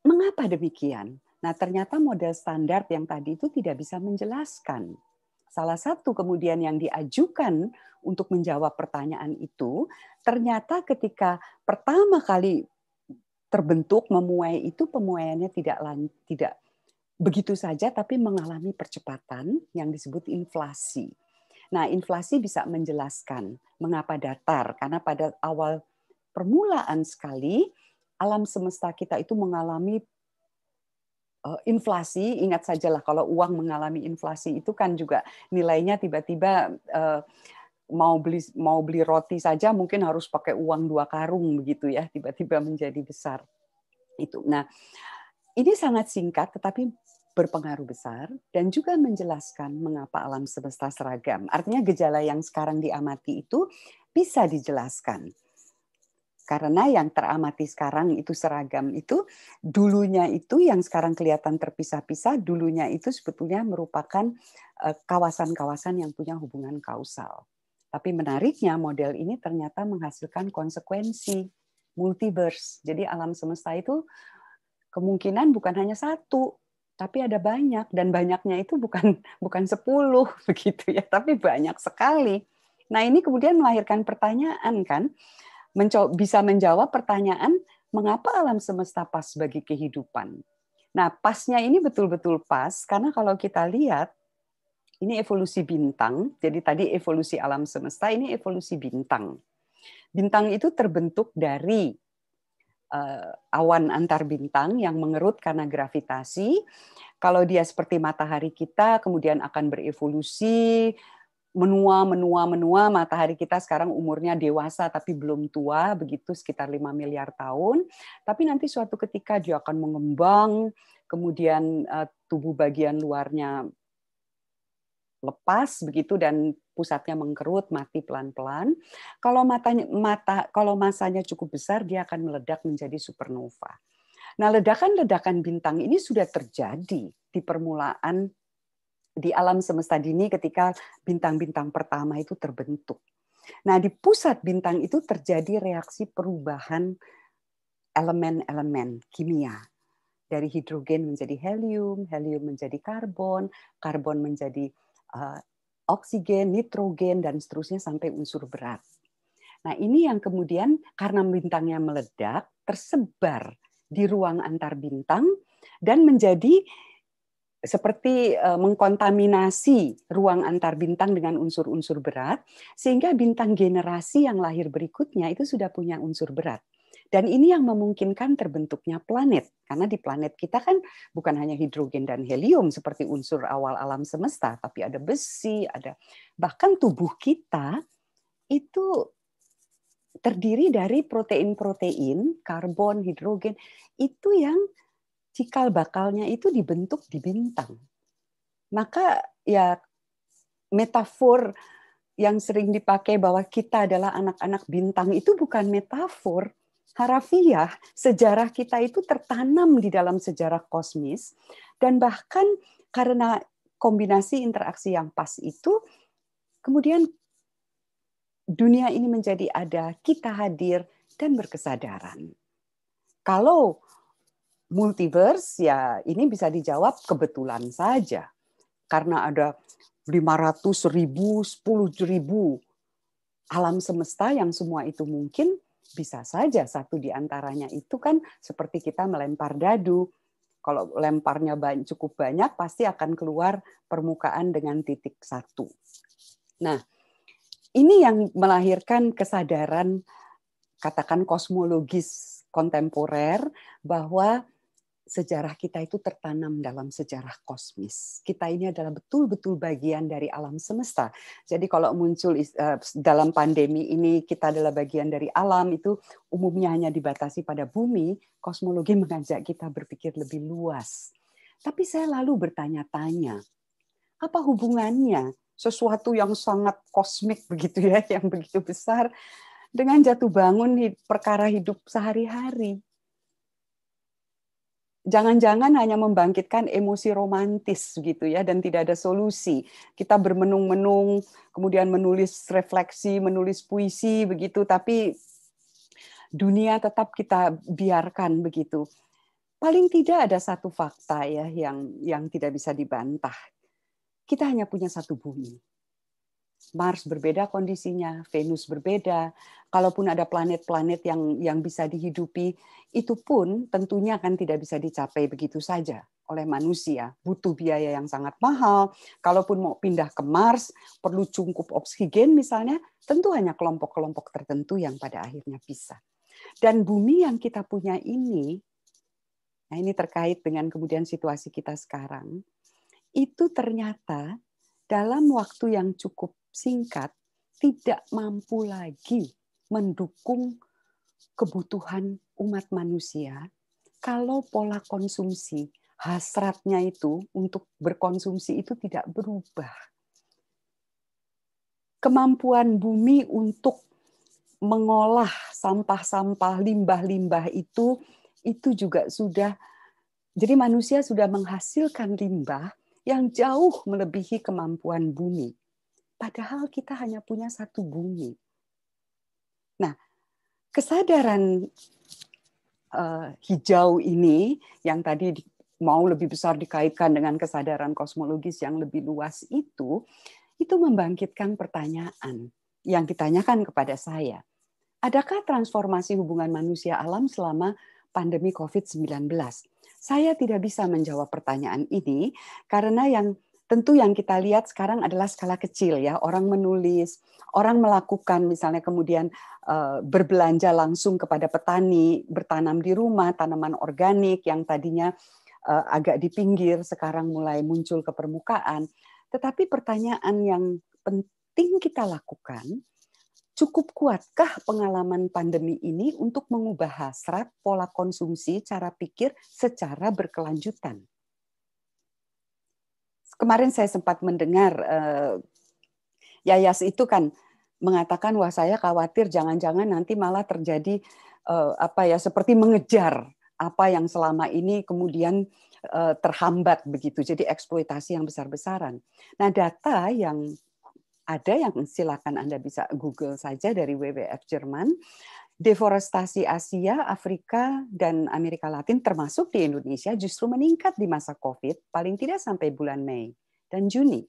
Mengapa demikian? Nah, ternyata model standar yang tadi itu tidak bisa menjelaskan. Salah satu kemudian yang diajukan untuk menjawab pertanyaan itu, ternyata ketika pertama kali terbentuk memuai itu, pemuaiannya tidak begitu saja, tapi mengalami percepatan yang disebut inflasi. Nah, inflasi bisa menjelaskan mengapa datar, karena pada awal permulaan sekali, alam semesta kita itu mengalami inflasi. Ingat sajalah kalau uang mengalami inflasi itu kan juga nilainya tiba-tiba mau beli roti saja mungkin harus pakai uang 2 karung begitu ya, tiba-tiba menjadi besar itu. Nah, ini sangat singkat tetapi berpengaruh besar dan juga menjelaskan mengapa alam semesta seragam. Artinya gejala yang sekarang diamati itu bisa dijelaskan. Karena yang teramati sekarang itu seragam itu, dulunya itu yang sekarang kelihatan terpisah-pisah, dulunya itu sebetulnya merupakan kawasan-kawasan yang punya hubungan kausal. Tapi menariknya model ini ternyata menghasilkan konsekuensi multiverse. Jadi alam semesta itu kemungkinan bukan hanya satu, tapi ada banyak, dan banyaknya itu bukan 10 begitu ya, tapi banyak sekali. Nah, ini kemudian melahirkan pertanyaan kan, bisa menjawab pertanyaan mengapa alam semesta pas bagi kehidupan. Nah, pasnya ini betul-betul pas karena kalau kita lihat ini evolusi bintang. Jadi tadi evolusi alam semesta, ini evolusi bintang. Bintang itu terbentuk dari awan antar bintang yang mengerut karena gravitasi. Kalau dia seperti matahari kita, kemudian akan berevolusi, menua. Matahari kita sekarang umurnya dewasa tapi belum tua, begitu sekitar 5 miliar tahun. Tapi nanti suatu ketika dia akan mengembang, kemudian tubuh bagian luarnya lepas begitu dan pusatnya mengkerut, mati pelan-pelan. Kalau masanya cukup besar, dia akan meledak menjadi supernova. Nah, ledakan-ledakan bintang ini sudah terjadi di permulaan di alam semesta dini ketika bintang-bintang pertama itu terbentuk. Nah, di pusat bintang itu terjadi reaksi perubahan elemen-elemen kimia. Dari hidrogen menjadi helium, helium menjadi karbon, karbon menjadi oksigen, nitrogen, dan seterusnya sampai unsur berat. Nah, ini yang kemudian karena bintangnya meledak, tersebar di ruang antar bintang, dan menjadi seperti mengkontaminasi ruang antar bintang dengan unsur-unsur berat, sehingga bintang generasi yang lahir berikutnya itu sudah punya unsur berat. Dan ini yang memungkinkan terbentuknya planet. Karena di planet kita kan bukan hanya hidrogen dan helium seperti unsur awal alam semesta, tapi ada besi, ada bahkan tubuh kita itu terdiri dari protein-protein, karbon, hidrogen, itu yang cikal bakalnya itu dibentuk di bintang. Maka ya metafor yang sering dipakai bahwa kita adalah anak-anak bintang itu bukan metafor. Harafiah, sejarah kita itu tertanam di dalam sejarah kosmis, dan bahkan karena kombinasi interaksi yang pas itu, kemudian dunia ini menjadi ada, kita hadir, dan berkesadaran. Kalau multiverse, ya ini bisa dijawab kebetulan saja. Karena ada 500.000, 10.000 alam semesta yang semua itu mungkin, bisa saja satu di antaranya itu kan seperti kita melempar dadu. Kalau lemparnya cukup banyak, pasti akan keluar permukaan dengan titik satu. Nah, ini yang melahirkan kesadaran, katakan kosmologis kontemporer, bahwa sejarah kita itu tertanam dalam sejarah kosmis. Kita ini adalah betul-betul bagian dari alam semesta. Jadi kalau muncul dalam pandemi ini kita adalah bagian dari alam, itu umumnya hanya dibatasi pada bumi, kosmologi mengajak kita berpikir lebih luas. Tapi saya lalu bertanya-tanya, apa hubungannya sesuatu yang sangat kosmik begitu ya, yang begitu besar, dengan jatuh bangun perkara hidup sehari-hari? Jangan-jangan hanya membangkitkan emosi romantis gitu ya, dan tidak ada solusi. Kita bermenung-menung, kemudian menulis refleksi, menulis puisi begitu, tapi dunia tetap kita biarkan begitu. Paling tidak ada satu fakta ya yang tidak bisa dibantah. Kita hanya punya satu bumi. Mars berbeda kondisinya, Venus berbeda. Kalaupun ada planet-planet yang bisa dihidupi, itu pun tentunya akan tidak bisa dicapai begitu saja. oleh manusia, butuh biaya yang sangat mahal. Kalaupun mau pindah ke Mars, perlu cukup oksigen misalnya, tentu hanya kelompok-kelompok tertentu yang pada akhirnya bisa. Dan bumi yang kita punya ini, nah ini terkait dengan kemudian situasi kita sekarang, itu ternyata dalam waktu yang cukup singkat tidak mampu lagi mendukung kebutuhan umat manusia kalau pola konsumsi, hasratnya itu untuk berkonsumsi itu tidak berubah. Kemampuan bumi untuk mengolah sampah-sampah, limbah-limbah itu juga sudah, jadi manusia sudah menghasilkan limbah yang jauh melebihi kemampuan bumi. Padahal kita hanya punya satu bumi. Nah, kesadaran hijau ini yang tadi mau lebih besar dikaitkan dengan kesadaran kosmologis yang lebih luas itu membangkitkan pertanyaan yang ditanyakan kepada saya. Adakah transformasi hubungan manusia alam selama pandemi COVID-19? Saya tidak bisa menjawab pertanyaan ini karena tentu yang kita lihat sekarang adalah skala kecil ya. Orang menulis, orang melakukan misalnya kemudian berbelanja langsung kepada petani, bertanam di rumah, tanaman organik yang tadinya agak di pinggir, sekarang mulai muncul ke permukaan. Tetapi pertanyaan yang penting kita lakukan, cukup kuatkah pengalaman pandemi ini untuk mengubah hasrat, pola konsumsi, cara pikir secara berkelanjutan? Kemarin saya sempat mendengar Yayas itu kan mengatakan, wah saya khawatir jangan-jangan nanti malah terjadi seperti mengejar apa yang selama ini kemudian terhambat begitu, jadi eksploitasi yang besar-besaran. Nah, data yang ada, yang silakan Anda bisa Google saja dari WWF Jerman, deforestasi Asia, Afrika, dan Amerika Latin termasuk di Indonesia justru meningkat di masa COVID, paling tidak sampai bulan Mei dan Juni.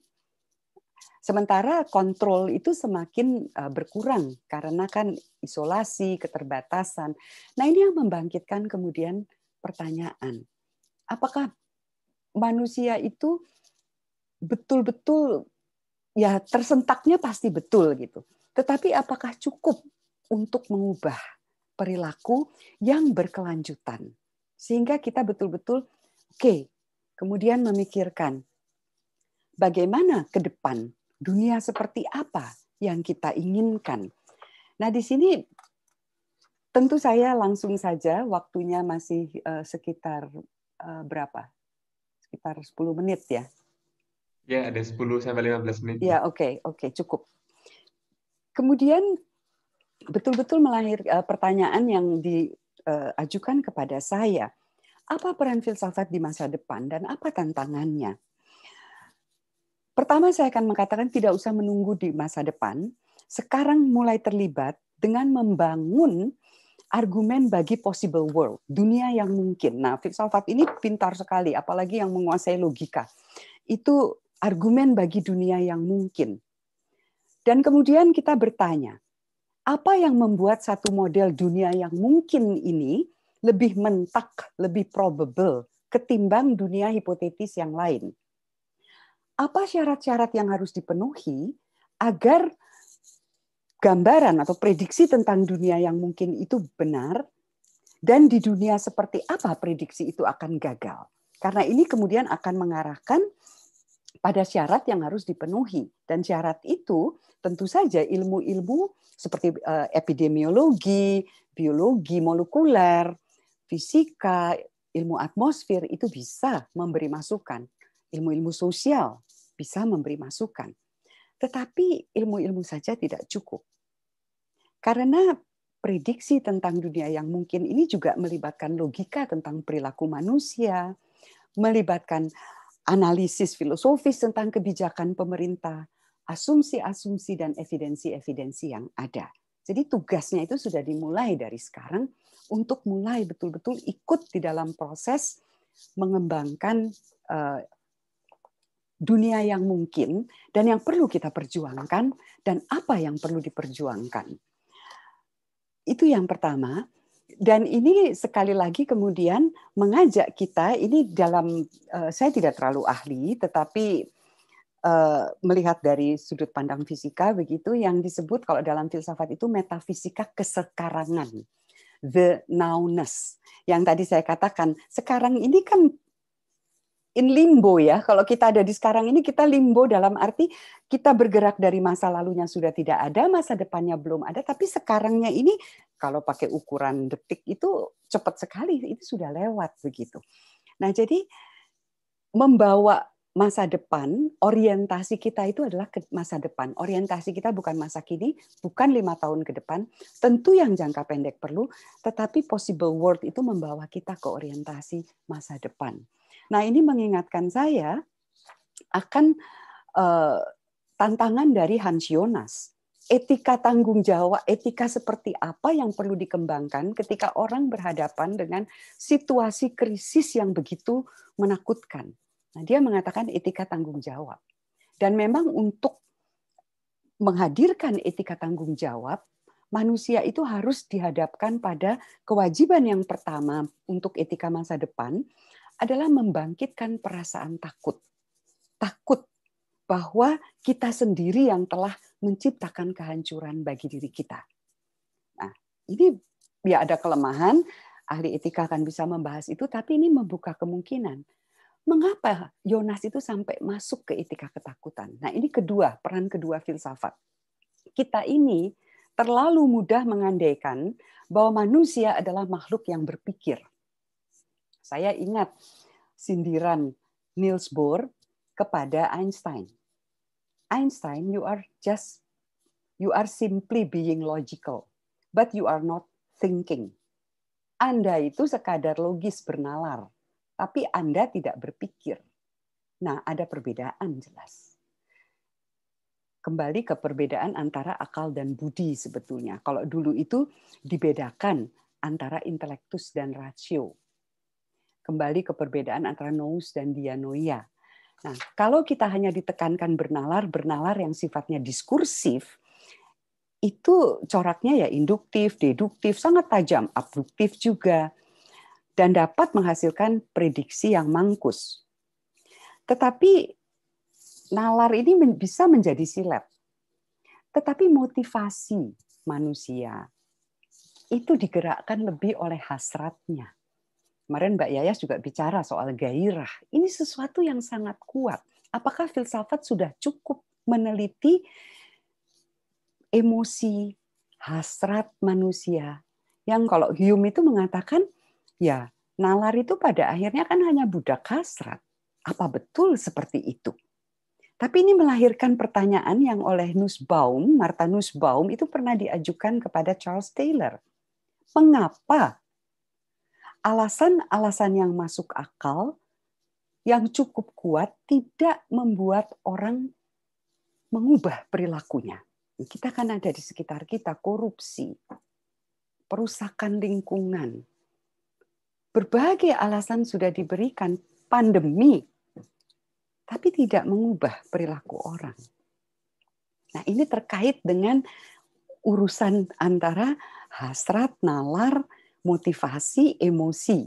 Sementara kontrol itu semakin berkurang karena kan isolasi, keterbatasan. Nah, ini yang membangkitkan kemudian pertanyaan. Apakah manusia itu betul-betul ya tersentaknya pasti betul gitu. Tetapi apakah cukup untuk mengubah perilaku yang berkelanjutan? Sehingga kita betul-betul kemudian memikirkan bagaimana ke depan, dunia seperti apa yang kita inginkan. Nah, di sini tentu saya langsung saja, waktunya masih sekitar berapa? Sekitar 10 menit ya.
Ya, ada 10-15 menit.
Ya, oke, cukup. Kemudian betul-betul pertanyaan yang diajukan kepada saya. Apa peran filsafat di masa depan dan apa tantangannya? Pertama, saya akan mengatakan tidak usah menunggu di masa depan. Sekarang mulai terlibat dengan membangun argumen bagi possible world, dunia yang mungkin. Nah, filsafat ini pintar sekali, apalagi yang menguasai logika. Itu argumen bagi dunia yang mungkin. Dan kemudian kita bertanya, apa yang membuat satu model dunia yang mungkin ini lebih mentak, lebih probable ketimbang dunia hipotetis yang lain? Apa syarat-syarat yang harus dipenuhi agar gambaran atau prediksi tentang dunia yang mungkin itu benar, dan di dunia seperti apa prediksi itu akan gagal? Karena ini kemudian akan mengarahkan pada syarat yang harus dipenuhi. Dan syarat itu tentu saja ilmu-ilmu seperti epidemiologi, biologi molekuler, fisika, ilmu atmosfer itu bisa memberi masukan. Ilmu-ilmu sosial bisa memberi masukan. Tetapi ilmu-ilmu saja tidak cukup. Karena prediksi tentang dunia yang mungkin ini juga melibatkan logika tentang perilaku manusia, melibatkan analisis filosofis tentang kebijakan pemerintah, asumsi-asumsi dan evidensi-evidensi yang ada. Jadi tugasnya itu sudah dimulai dari sekarang untuk mulai betul-betul ikut di dalam proses mengembangkan dunia yang mungkin dan yang perlu kita perjuangkan dan apa yang perlu diperjuangkan. Itu yang pertama. Dan ini sekali lagi kemudian mengajak kita, ini dalam, saya tidak terlalu ahli, tetapi melihat dari sudut pandang fisika begitu, yang disebut kalau dalam filsafat itu metafisika kesekarangan, the nowness. Yang tadi saya katakan, sekarang ini kan in limbo ya. Kalau kita ada di sekarang ini, kita limbo dalam arti kita bergerak dari masa lalunya sudah tidak ada, masa depannya belum ada, tapi sekarangnya ini kalau pakai ukuran detik itu cepat sekali, itu sudah lewat begitu. Nah, jadi membawa masa depan, orientasi kita itu adalah ke masa depan. Orientasi kita bukan masa kini, bukan 5 tahun ke depan, tentu yang jangka pendek perlu, tetapi possible world itu membawa kita ke orientasi masa depan. Nah, ini mengingatkan saya akan tantangan dari Hans Jonas. Etika tanggung jawab, etika seperti apa yang perlu dikembangkan ketika orang berhadapan dengan situasi krisis yang begitu menakutkan. Nah, dia mengatakan etika tanggung jawab. Dan memang untuk menghadirkan etika tanggung jawab, manusia itu harus dihadapkan pada kewajiban yang pertama untuk etika masa depan adalah membangkitkan perasaan takut. Takut bahwa kita sendiri yang telah menciptakan kehancuran bagi diri kita. Nah, ini ya ada kelemahan, ahli etika akan bisa membahas itu, tapi ini membuka kemungkinan. Mengapa Jonas itu sampai masuk ke etika ketakutan? Nah, ini peran kedua filsafat. Kita ini terlalu mudah mengandaikan bahwa manusia adalah makhluk yang berpikir. Saya ingat sindiran Niels Bohr kepada Einstein. Einstein, you are simply being logical, but you are not thinking. Anda itu sekadar logis bernalar, tapi Anda tidak berpikir. Nah, ada perbedaan jelas. Kembali ke perbedaan antara akal dan budi sebetulnya. Kalau dulu itu dibedakan antara intelektus dan rasio. Kembali ke perbedaan antara nous dan dianoia. Nah, kalau kita hanya ditekankan bernalar yang sifatnya diskursif, itu coraknya ya induktif, deduktif, sangat tajam, abduktif juga, dan dapat menghasilkan prediksi yang mangkus. Tetapi nalar ini bisa menjadi silet. Tetapi motivasi manusia itu digerakkan lebih oleh hasratnya. Kemarin Mbak Yayas juga bicara soal gairah. Ini sesuatu yang sangat kuat. Apakah filsafat sudah cukup meneliti emosi, hasrat manusia? Yang kalau Hume itu mengatakan, ya nalar itu pada akhirnya kan hanya budak hasrat. Apa betul seperti itu? Tapi ini melahirkan pertanyaan yang oleh Martha Nussbaum itu pernah diajukan kepada Charles Taylor. Mengapa alasan-alasan yang masuk akal, yang cukup kuat, tidak membuat orang mengubah perilakunya? Kita kan ada di sekitar kita, korupsi, perusakan lingkungan. Berbagai alasan sudah diberikan, pandemi, tapi tidak mengubah perilaku orang. Nah, ini terkait dengan urusan antara hasrat, nalar, motivasi, emosi.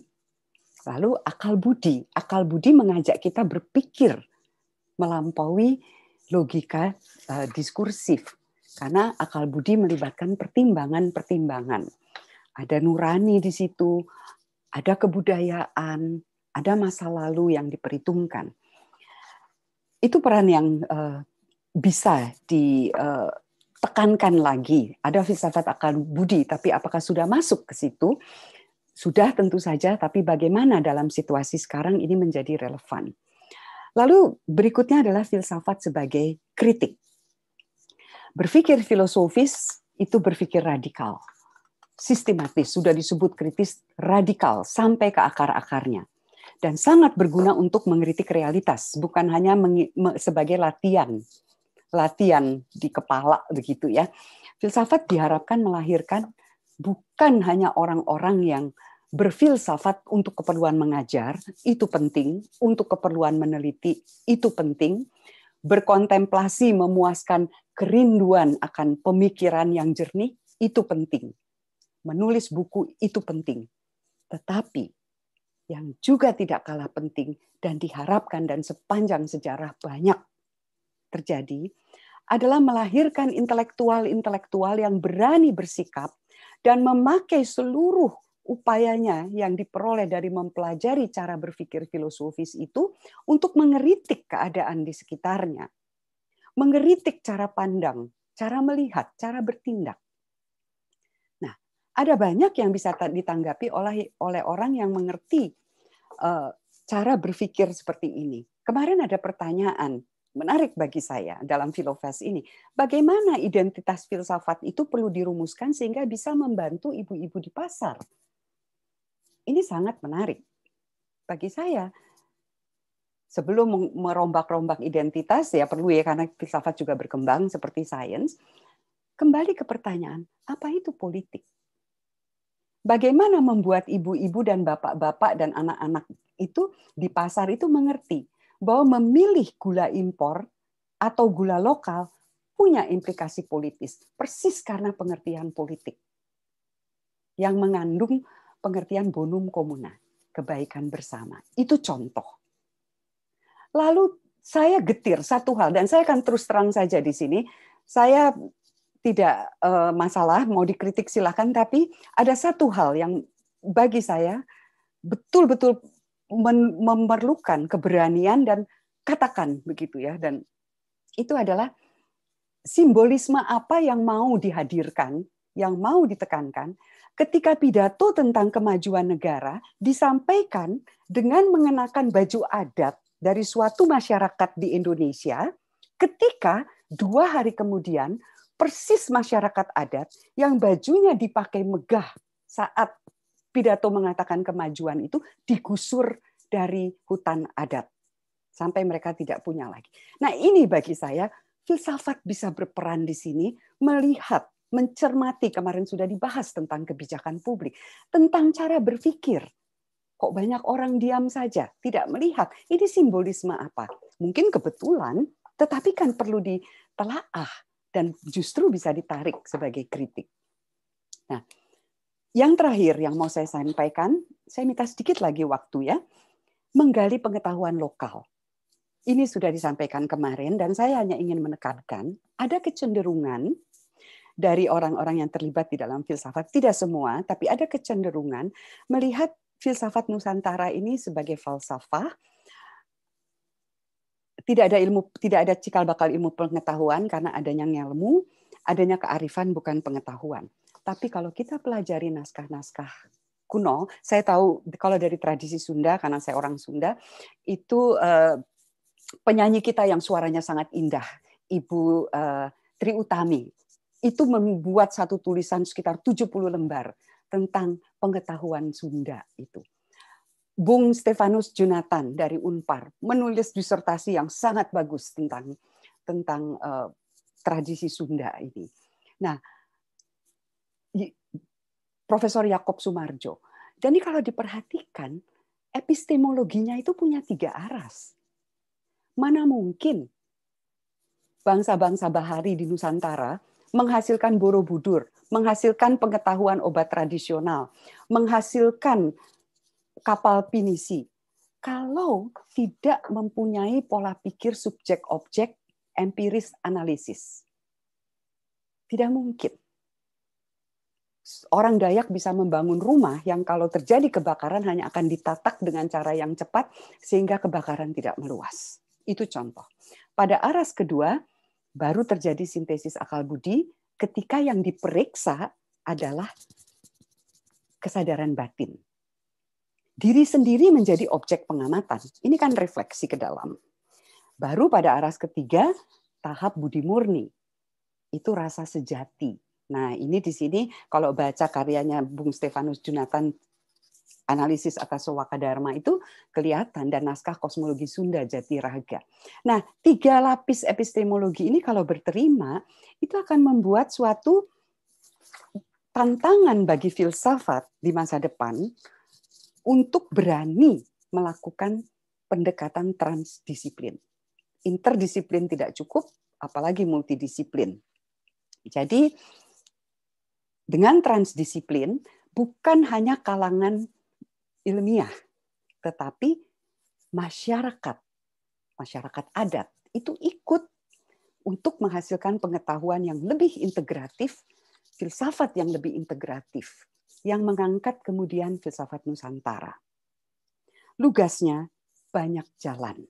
Lalu akal budi. Akal budi mengajak kita berpikir melampaui logika diskursif. Karena akal budi melibatkan pertimbangan-pertimbangan. Ada nurani di situ, ada kebudayaan, ada masa lalu yang diperhitungkan. Itu peran yang bisa ditekankan lagi. Ada filsafat akal budi, tapi apakah sudah masuk ke situ? Sudah tentu saja, tapi bagaimana dalam situasi sekarang ini menjadi relevan. Lalu berikutnya adalah filsafat sebagai kritik. Berpikir filosofis itu berpikir radikal. Sistematis, sudah disebut kritis radikal sampai ke akar-akarnya. Dan sangat berguna untuk mengkritik realitas, bukan hanya sebagai latihan di kepala begitu ya. Filsafat diharapkan melahirkan bukan hanya orang-orang yang berfilsafat untuk keperluan mengajar, itu penting, untuk keperluan meneliti, itu penting, berkontemplasi memuaskan kerinduan akan pemikiran yang jernih, itu penting. menulis buku itu penting. Tetapi yang juga tidak kalah penting dan diharapkan dan sepanjang sejarah banyak terjadi adalah melahirkan intelektual-intelektual yang berani bersikap dan memakai seluruh upayanya yang diperoleh dari mempelajari cara berpikir filosofis itu untuk mengeritik keadaan di sekitarnya, mengeritik cara pandang, cara melihat, cara bertindak. Nah, ada banyak yang bisa ditanggapi oleh orang yang mengerti cara berpikir seperti ini. Kemarin ada pertanyaan menarik bagi saya dalam Filofest ini. Bagaimana identitas filsafat itu perlu dirumuskan sehingga bisa membantu ibu-ibu di pasar? Ini sangat menarik bagi saya. Sebelum merombak-rombak identitas, ya perlu ya karena filsafat juga berkembang seperti sains. Kembali ke pertanyaan, apa itu politik? Bagaimana membuat ibu-ibu dan bapak-bapak dan anak-anak itu di pasar itu mengerti bahwa memilih gula impor atau gula lokal punya implikasi politis, persis karena pengertian politik yang mengandung pengertian bonum comuna, kebaikan bersama. Itu contoh. Lalu saya getir satu hal, dan saya akan terus terang saja di sini, saya tidak masalah, mau dikritik silakan, tapi ada satu hal yang bagi saya betul-betul memerlukan keberanian dan katakan begitu ya, dan itu adalah simbolisme apa yang mau dihadirkan, yang mau ditekankan ketika pidato tentang kemajuan negara disampaikan dengan mengenakan baju adat dari suatu masyarakat di Indonesia, ketika 2 hari kemudian persis masyarakat adat yang bajunya dipakai megah saat pidato mengatakan kemajuan itu digusur dari hutan adat sampai mereka tidak punya lagi. Nah, ini bagi saya filsafat bisa berperan di sini, melihat, mencermati, kemarin sudah dibahas tentang kebijakan publik, tentang cara berpikir. Kok banyak orang diam saja, tidak melihat ini simbolisme apa? Mungkin kebetulan, tetapi kan perlu ditelaah dan justru bisa ditarik sebagai kritik. Nah, yang terakhir yang mau saya sampaikan, saya minta sedikit lagi waktu ya, menggali pengetahuan lokal. Ini sudah disampaikan kemarin dan saya hanya ingin menekankan ada kecenderungan dari orang-orang yang terlibat di dalam filsafat, tidak semua, tapi ada kecenderungan melihat filsafat Nusantara ini sebagai falsafah. Tidak ada cikal bakal ilmu pengetahuan karena adanya ngelmu, adanya kearifan bukan pengetahuan. Tapi kalau kita pelajari naskah-naskah kuno, saya tahu kalau dari tradisi Sunda, karena saya orang Sunda, itu penyanyi kita yang suaranya sangat indah, Ibu Tri Utami, itu membuat satu tulisan sekitar 70 lembar tentang pengetahuan Sunda itu. Bung Stefanus Junatan dari Unpar menulis disertasi yang sangat bagus tentang tradisi Sunda ini. Nah, Profesor Yakob Sumarjo. Jadi kalau diperhatikan, epistemologinya itu punya 3 aras. Mana mungkin bangsa-bangsa bahari di Nusantara menghasilkan Borobudur, menghasilkan pengetahuan obat tradisional, menghasilkan kapal pinisi, kalau tidak mempunyai pola pikir subjek-objek empiris analisis. Tidak mungkin. Orang Dayak bisa membangun rumah yang kalau terjadi kebakaran hanya akan ditatak dengan cara yang cepat sehingga kebakaran tidak meluas. Itu contoh. Pada aras kedua, baru terjadi sintesis akal budi ketika yang diperiksa adalah kesadaran batin. Diri sendiri menjadi objek pengamatan. Ini kan refleksi ke dalam. Baru pada aras ketiga, tahap budi murni. Itu rasa sejati. Nah, ini di sini kalau baca karyanya Bung Stefanus Junatan, analisis atas Sowaka Dharma itu kelihatan, dan naskah kosmologi Sunda Jati Raga. Nah, 3 lapis epistemologi ini kalau berterima, itu akan membuat suatu tantangan bagi filsafat di masa depan untuk berani melakukan pendekatan transdisiplin. Interdisiplin tidak cukup, apalagi multidisiplin. Jadi, dengan transdisiplin bukan hanya kalangan ilmiah, tetapi masyarakat adat itu ikut untuk menghasilkan pengetahuan yang lebih integratif, filsafat yang lebih integratif, yang mengangkat kemudian filsafat Nusantara. Lugasnya banyak jalan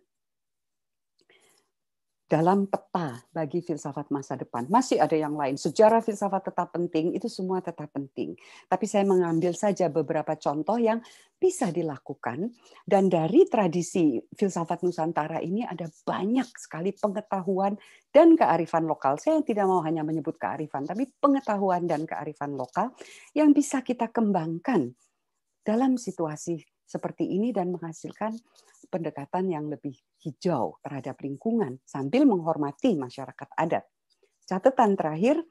dalam peta bagi filsafat masa depan. Masih ada yang lain. Sejarah filsafat tetap penting, itu semua tetap penting. Tapi saya mengambil saja beberapa contoh yang bisa dilakukan. Dan dari tradisi filsafat Nusantara ini ada banyak sekali pengetahuan dan kearifan lokal. Saya tidak mau hanya menyebut kearifan, tapi pengetahuan dan kearifan lokal yang bisa kita kembangkan dalam situasi seperti ini dan menghasilkan pendekatan yang lebih hijau terhadap lingkungan sambil menghormati masyarakat adat. Catatan terakhir,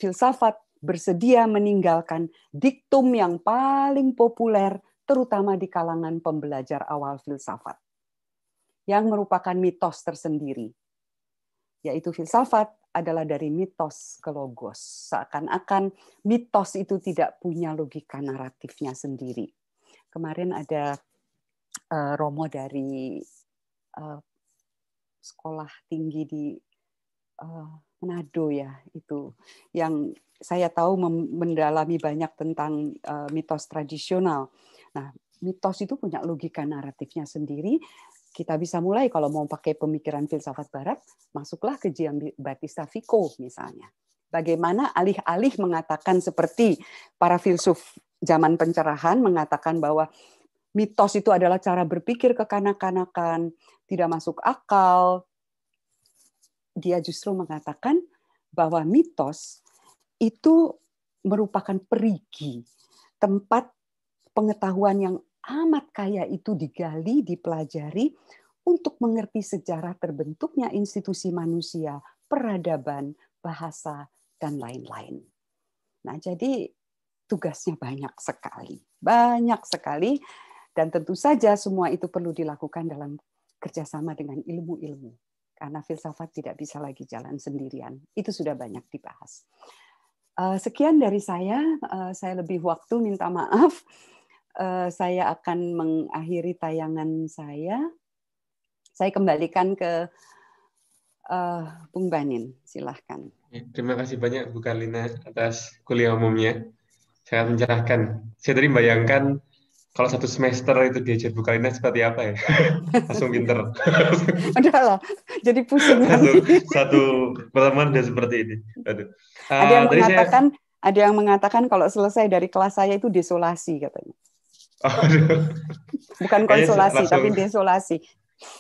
filsafat bersedia meninggalkan diktum yang paling populer terutama di kalangan pembelajar awal filsafat yang merupakan mitos tersendiri, yaitu filsafat adalah dari mitos ke logos. Seakan-akan mitos itu tidak punya logika naratifnya sendiri. Kemarin ada Romo dari sekolah tinggi di Manado ya, itu yang saya tahu mendalami banyak tentang mitos tradisional. Nah, mitos itu punya logika naratifnya sendiri. Kita bisa mulai kalau mau pakai pemikiran filsafat barat, masuklah ke Giambattista Vico misalnya. Bagaimana alih-alih mengatakan seperti para filsuf zaman pencerahan mengatakan bahwa mitos itu adalah cara berpikir kekanak-kanakan, tidak masuk akal. Dia justru mengatakan bahwa mitos itu merupakan perigi, tempat pengetahuan yang amat kaya itu digali, dipelajari untuk mengerti sejarah terbentuknya institusi manusia, peradaban, bahasa, dan lain-lain. Nah, jadi tugasnya banyak sekali. Dan tentu saja semua itu perlu dilakukan dalam kerjasama dengan ilmu-ilmu. Karena filsafat tidak bisa lagi jalan sendirian. Itu sudah banyak dibahas. Sekian dari saya lebih waktu, minta maaf. Saya akan mengakhiri tayangan saya. Saya kembalikan ke Bung Banin, silahkan.
Terima kasih banyak Bu Karlina atas kuliah umumnya. Sangat mencerahkan. Saya tadi bayangkan kalau satu semester itu diajar Bu Karlina seperti apa ya? Langsung pinter.
Udahlah, jadi pusing nanti.
Satu pertemuan sudah seperti ini. Aduh.
Ada yang mengatakan kalau selesai dari kelas saya itu desolasi katanya. Bukan konsolasi, tapi desolasi.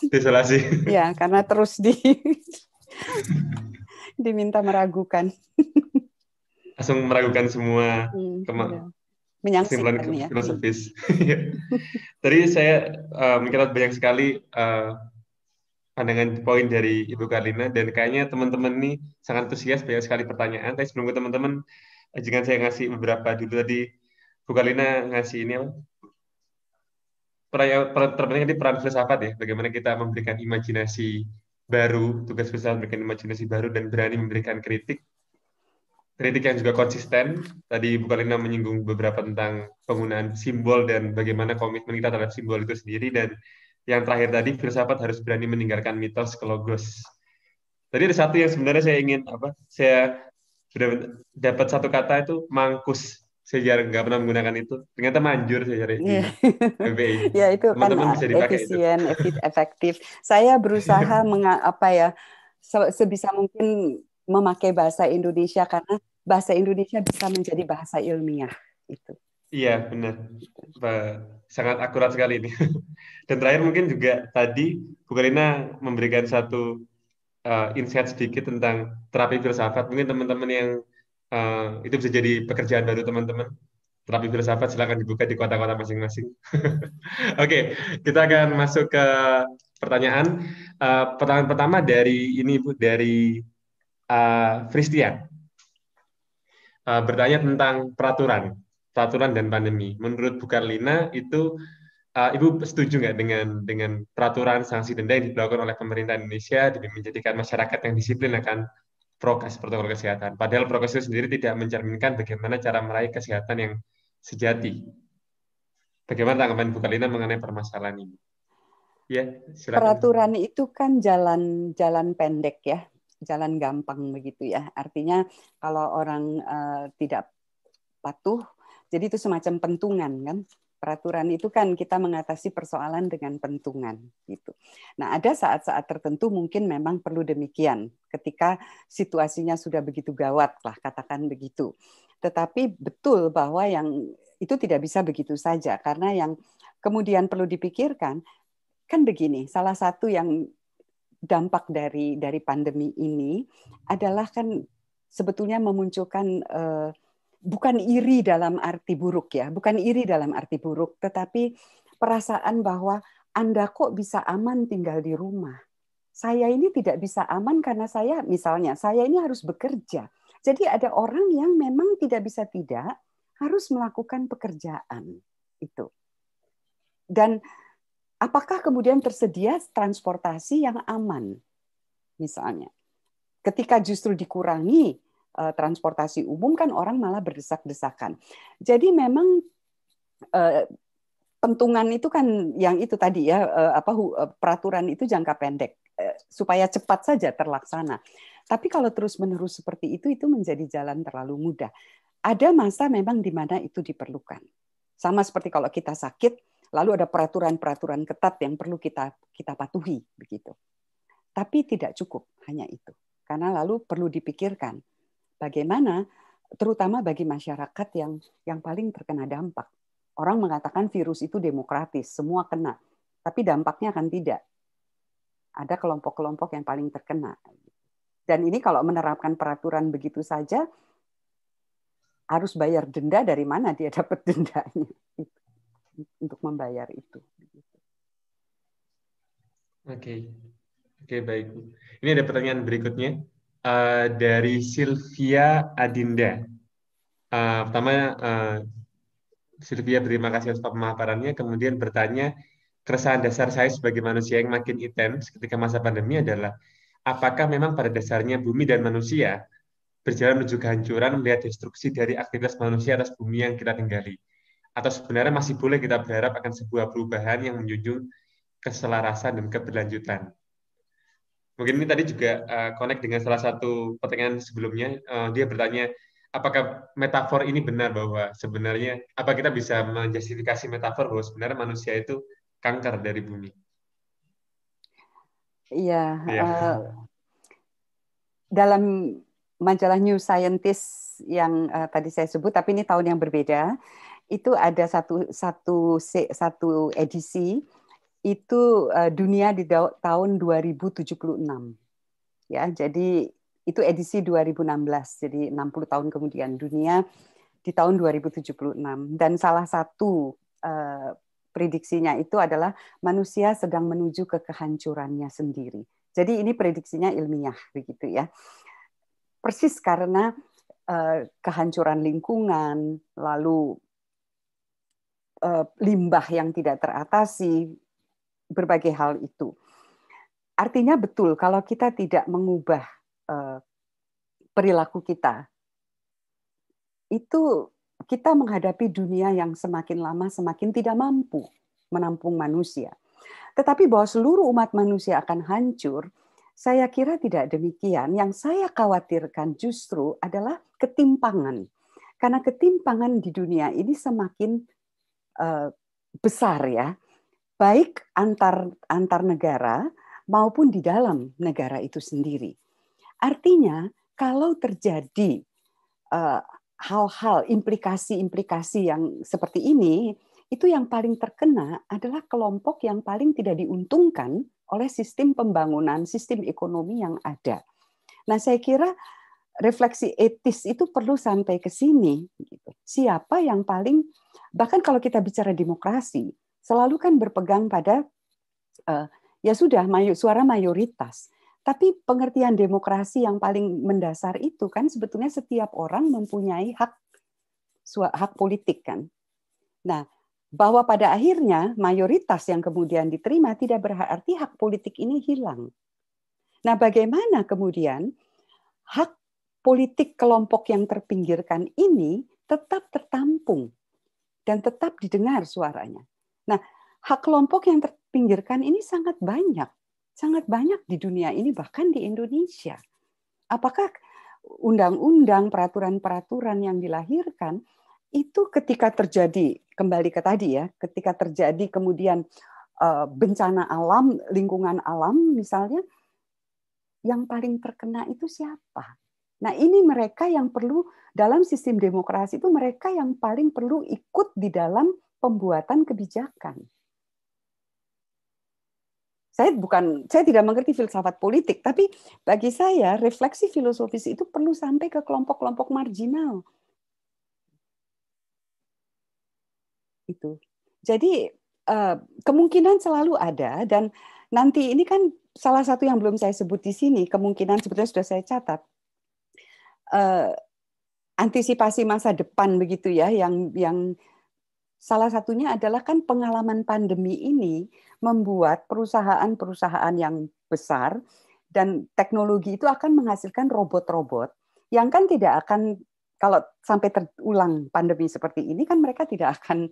Desolasi.
Ya, karena terus diminta meragukan.
Langsung meragukan semua kesimpulan
ya.
filosofis. Tadi saya mencatat banyak sekali pandangan poin dari Ibu Karlina, dan kayaknya teman-teman ini sangat antusias, banyak sekali pertanyaan. Tapi sebelum ke teman-teman, jika saya ngasih beberapa dulu tadi, Bu Karlina ngasih ini terpenting di peran filsafat ya, bagaimana kita memberikan imajinasi baru, tugas filsafat memberikan imajinasi baru dan berani memberikan kritik yang juga konsisten. Tadi Bu Karlina menyinggung beberapa tentang penggunaan simbol dan bagaimana komitmen kita terhadap simbol itu sendiri, dan yang terakhir tadi filsafat harus berani meninggalkan mitos ke logos. Tadi ada satu yang sebenarnya saya sudah dapat satu kata itu mangkus. Saya jarang nggak pernah menggunakan itu. Ternyata manjur saya cari di MBA.
Ya itu
Teman-teman
kan
bisa dipakai
efisien, efektif. Saya berusaha sebisa mungkin memakai bahasa Indonesia karena bahasa Indonesia bisa menjadi bahasa ilmiah itu.
Iya, benar. Sangat akurat sekali ini. Dan terakhir mungkin juga tadi Bu Karlina memberikan satu insight sedikit tentang terapi filsafat. Mungkin teman-teman yang itu bisa jadi pekerjaan baru teman-teman. Terapi filsafat silakan dibuka di kota-kota masing-masing. Oke, kita akan masuk ke pertanyaan. Pertanyaan pertama dari ini Bu, dari Christian. Bertanya tentang peraturan dan pandemi. Menurut Bu Karlina itu Ibu setuju nggak dengan peraturan sanksi denda yang dilakukan oleh pemerintah Indonesia demi menjadikan masyarakat yang disiplin akan prokes, protokol kesehatan. Padahal prokes itu sendiri tidak mencerminkan bagaimana cara meraih kesehatan yang sejati. Bagaimana tanggapan Bu Kalina mengenai permasalahan ini? Ya, silakan.
Peraturan itu kan jalan pendek ya, jalan gampang begitu ya. Artinya kalau orang tidak patuh, jadi itu semacam pentungan kan. Peraturan itu kan kita mengatasi persoalan dengan pentungan gitu. Nah, ada saat-saat tertentu mungkin memang perlu demikian ketika situasinya sudah begitu gawat lah, katakan begitu. Tetapi betul bahwa yang itu tidak bisa begitu saja, karena yang kemudian perlu dipikirkan kan begini, salah satu yang dampak dari pandemi ini adalah kan sebetulnya memunculkan bukan iri dalam arti buruk ya, bukan iri dalam arti buruk, tetapi perasaan bahwa Anda kok bisa aman tinggal di rumah. Saya ini tidak bisa aman karena saya ini harus bekerja. Jadi ada orang yang memang tidak bisa tidak harus melakukan pekerjaan itu. Dan apakah kemudian tersedia transportasi yang aman? Misalnya, ketika justru dikurangi transportasi umum kan orang malah berdesak-desakan. Jadi memang pentungan itu kan yang itu tadi ya, peraturan itu jangka pendek supaya cepat saja terlaksana. Tapi kalau terus-menerus seperti itu menjadi jalan terlalu mudah. Ada masa memang di mana itu diperlukan. Sama seperti kalau kita sakit, lalu ada peraturan-peraturan ketat yang perlu kita patuhi begitu. Tapi tidak cukup hanya itu. Karena lalu perlu dipikirkan bagaimana terutama bagi masyarakat yang paling terkena dampak. Orang mengatakan virus itu demokratis, semua kena. Tapi dampaknya kan tidak. Ada kelompok-kelompok yang paling terkena. Dan ini kalau menerapkan peraturan begitu saja, harus bayar denda, dari mana dia dapat dendanya untuk membayar itu.
Oke, baik. Ini ada pertanyaan berikutnya dari Sylvia Adinda. Pertama, Sylvia terima kasih atas pemaparannya. Kemudian bertanya, keresahan dasar saya sebagai manusia yang makin intens ketika masa pandemi adalah, apakah memang pada dasarnya bumi dan manusia berjalan menuju kehancuran melihat destruksi dari aktivitas manusia atas bumi yang kita tinggali? Atau sebenarnya masih boleh kita berharap akan sebuah perubahan yang menjunjung keselarasan dan keberlanjutan? Mungkin ini tadi juga connect dengan salah satu pertanyaan sebelumnya. Dia bertanya, apakah metafor ini benar bahwa sebenarnya, apa kita bisa menjustifikasi metafor bahwa sebenarnya manusia itu kanker dari bumi?
Iya. Dalam majalah New Scientist yang tadi saya sebut, tapi ini tahun yang berbeda, itu ada satu edisi, itu dunia di tahun 2076. Ya, jadi itu edisi 2016, jadi 60 tahun kemudian, dunia di tahun 2076. Dan salah satu prediksinya itu adalah manusia sedang menuju ke kehancurannya sendiri. Jadi ini prediksinya ilmiah begitu ya. Persis karena kehancuran lingkungan, lalu limbah yang tidak teratasi, berbagai hal itu. Artinya betul kalau kita tidak mengubah perilaku kita, itu kita menghadapi dunia yang semakin lama semakin tidak mampu menampung manusia. Tetapi bahwa seluruh umat manusia akan hancur, saya kira tidak demikian. Yang saya khawatirkan justru adalah ketimpangan. Karena ketimpangan di dunia ini semakin besar ya, baik antar negara maupun di dalam negara itu sendiri. Artinya kalau terjadi hal-hal, implikasi-implikasi yang seperti ini, itu yang paling terkena adalah kelompok yang paling tidak diuntungkan oleh sistem pembangunan, sistem ekonomi yang ada. Nah, saya kira refleksi etis itu perlu sampai ke sini. Siapa yang paling, bahkan kalau kita bicara demokrasi, selalu kan berpegang pada, ya sudah, suara mayoritas. Tapi pengertian demokrasi yang paling mendasar itu kan sebetulnya setiap orang mempunyai hak politik kan. Nah, bahwa pada akhirnya mayoritas yang kemudian diterima tidak berarti hak politik ini hilang. Nah, bagaimana kemudian hak politik kelompok yang terpinggirkan ini tetap tertampung dan tetap didengar suaranya. Nah, hak kelompok yang terpinggirkan ini sangat banyak di dunia ini, bahkan di Indonesia. Apakah undang-undang, peraturan-peraturan yang dilahirkan itu ketika terjadi, kembali ke tadi ya, ketika terjadi kemudian bencana alam, lingkungan alam misalnya, yang paling terkena itu siapa? Nah, ini mereka yang perlu, dalam sistem demokrasi itu mereka yang paling perlu ikut di dalam pembuatan kebijakan. Saya tidak mengerti filsafat politik, tapi bagi saya refleksi filosofis itu perlu sampai ke kelompok-kelompok marginal. Itu. Jadi kemungkinan selalu ada, dan nanti ini kan salah satu yang belum saya sebut di sini, kemungkinan sebetulnya sudah saya catat. Antisipasi masa depan begitu ya, yang salah satunya adalah kan pengalaman pandemi ini membuat perusahaan-perusahaan yang besar dan teknologi itu akan menghasilkan robot-robot yang kan tidak akan, kalau sampai terulang pandemi seperti ini kan mereka tidak akan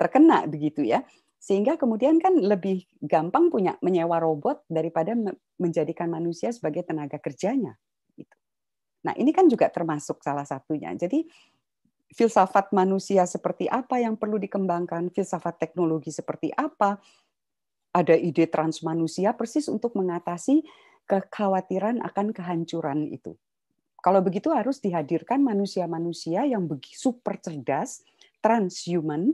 terkena begitu ya, sehingga kemudian kan lebih gampang menyewa robot daripada menjadikan manusia sebagai tenaga kerjanya. Nah, ini kan juga termasuk salah satunya. Jadi, filsafat manusia seperti apa yang perlu dikembangkan, filsafat teknologi seperti apa, ada ide transmanusia persis untuk mengatasi kekhawatiran akan kehancuran itu. Kalau begitu harus dihadirkan manusia-manusia yang super cerdas, transhuman,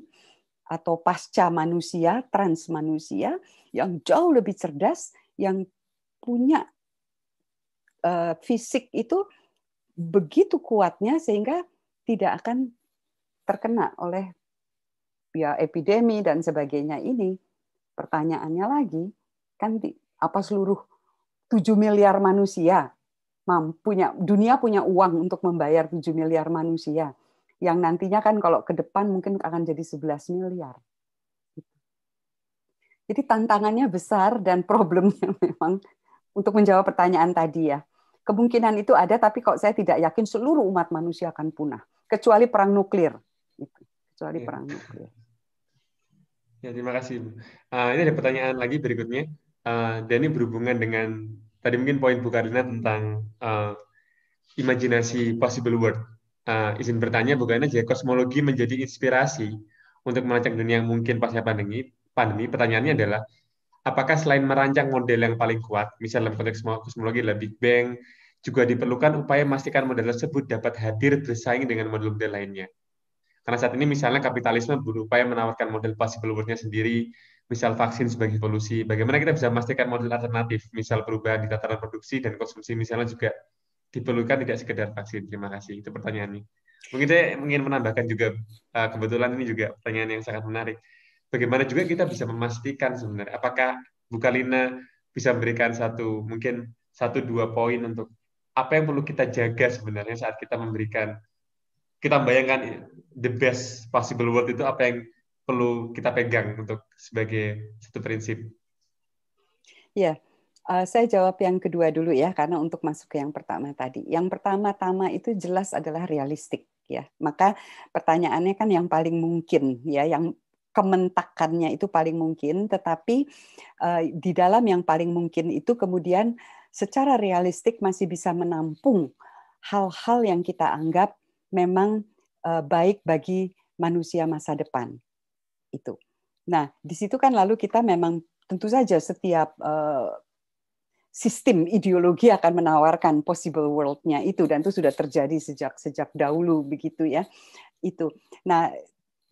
atau pasca manusia, transmanusia, yang jauh lebih cerdas, yang punya fisik itu begitu kuatnya sehingga tidak akan terkena oleh ya epidemi dan sebagainya ini. Pertanyaannya lagi, kan apa seluruh 7 miliar manusia dunia punya uang untuk membayar 7 miliar manusia yang nantinya kan kalau ke depan mungkin akan jadi 11 miliar. Jadi tantangannya besar dan problemnya memang untuk menjawab pertanyaan tadi ya. Kemungkinan itu ada, tapi kok saya tidak yakin seluruh umat manusia akan punah, kecuali perang nuklir. Kecuali perang nuklir.
Ya, terima kasih. Ini ada pertanyaan lagi berikutnya. Dan ini berhubungan dengan tadi mungkin poin Bu Karina tentang imajinasi possible world. Izin bertanya, bukan aja kosmologi menjadi inspirasi untuk merancang dunia yang mungkin pasca pandemi. Pertanyaannya adalah, apakah selain merancang model yang paling kuat, misalnya dalam konteks kosmologi adalah Big Bang, juga diperlukan upaya memastikan model tersebut dapat hadir bersaing dengan model-model lainnya? Karena saat ini misalnya kapitalisme berupaya menawarkan model possible world-nya sendiri, misal vaksin sebagai solusi. Bagaimana kita bisa memastikan model alternatif, misal perubahan di tataran produksi dan konsumsi misalnya juga diperlukan tidak sekedar vaksin. Terima kasih. Itu pertanyaannya. Mungkin saya ingin menambahkan juga, kebetulan ini juga pertanyaan yang sangat menarik. Bagaimana juga kita bisa memastikan sebenarnya, apakah Bu Karina bisa memberikan mungkin 1-2 poin untuk apa yang perlu kita jaga sebenarnya saat kita bayangkan the best possible world itu apa yang perlu kita pegang untuk sebagai satu prinsip?
Ya, saya jawab yang kedua dulu ya, karena untuk masuk ke yang pertama tadi. Yang pertama-tama itu jelas adalah realistik ya. Maka pertanyaannya kan yang paling mungkin ya, yang kementakannya itu paling mungkin, tetapi di dalam yang paling mungkin itu kemudian secara realistik masih bisa menampung hal-hal yang kita anggap memang baik bagi manusia masa depan itu. Nah, di situ kan lalu kita memang tentu saja setiap sistem ideologi akan menawarkan possible world-nya itu, dan itu sudah terjadi sejak dahulu begitu ya. Itu. Nah,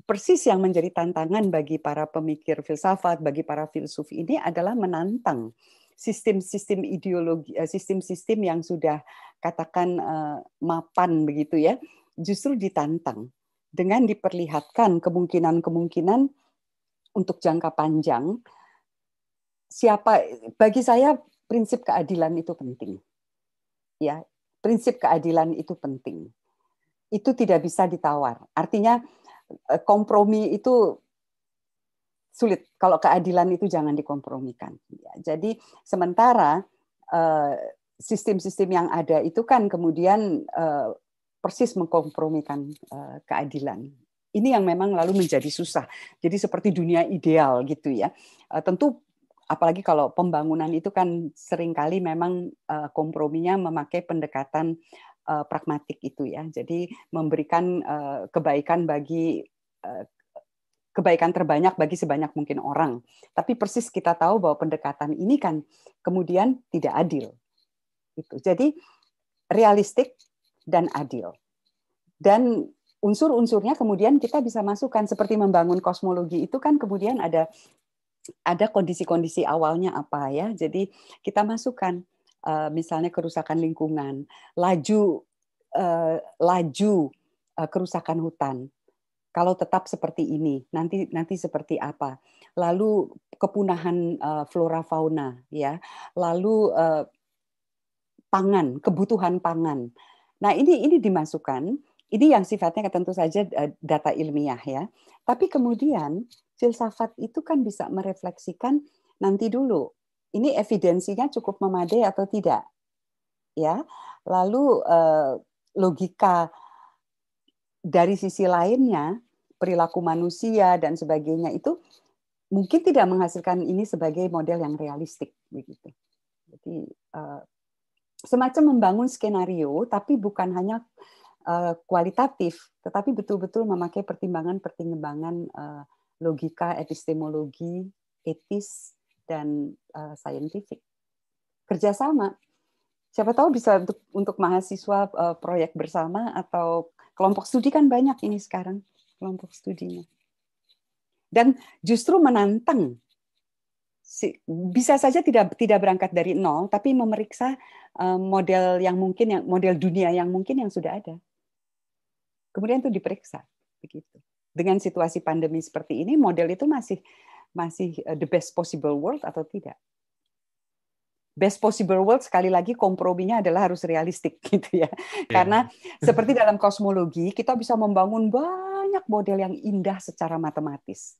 persis yang menjadi tantangan bagi para pemikir filsafat, bagi para filsuf ini adalah menantang sistem-sistem ideologi, sistem-sistem yang sudah katakan mapan begitu ya, justru ditantang dengan diperlihatkan kemungkinan-kemungkinan untuk jangka panjang. Bagi saya prinsip keadilan itu penting. Ya, prinsip keadilan itu penting. Itu tidak bisa ditawar. Artinya kompromi itu sulit. Kalau keadilan itu jangan dikompromikan. Ya, jadi sementara sistem-sistem yang ada itu kan kemudian persis mengkompromikan keadilan. Ini yang memang lalu menjadi susah. Jadi seperti dunia ideal gitu ya. Tentu apalagi kalau pembangunan itu kan seringkali memang komprominya memakai pendekatan pragmatik itu ya. Jadi memberikan kebaikan terbanyak bagi sebanyak mungkin orang. Tapi persis kita tahu bahwa pendekatan ini kan kemudian tidak adil. Itu. Jadi realistik dan adil. Dan unsur-unsurnya kemudian kita bisa masukkan seperti membangun kosmologi itu kan kemudian ada kondisi-kondisi awalnya apa ya. Jadi kita masukkan misalnya kerusakan lingkungan, laju kerusakan hutan. Kalau tetap seperti ini, nanti seperti apa? Lalu kepunahan flora fauna ya. Lalu pangan, kebutuhan pangan. Nah, ini dimasukkan. Ini yang sifatnya tentu saja data ilmiah ya. Tapi kemudian filsafat itu kan bisa merefleksikan nanti dulu. Ini evidensinya cukup memadai atau tidak? Ya. Lalu logika dari sisi lainnya, perilaku manusia dan sebagainya itu mungkin tidak menghasilkan ini sebagai model yang realistik begitu. Jadi semacam membangun skenario tapi bukan hanya kualitatif, tetapi betul-betul memakai pertimbangan-pertimbangan logika, epistemologi, etis, dan saintifik. Kerjasama. Siapa tahu bisa untuk mahasiswa proyek bersama atau kelompok studi kan banyak ini sekarang, kelompok studinya. Dan justru menantang. Bisa saja tidak berangkat dari nol, tapi memeriksa model dunia yang mungkin yang sudah ada. Kemudian itu diperiksa, begitu. Dengan situasi pandemi seperti ini, model itu masih the best possible world atau tidak? Best possible world sekali lagi komprominya adalah harus realistik, gitu ya. Karena seperti dalam kosmologi, kita bisa membangun banyak model yang indah secara matematis.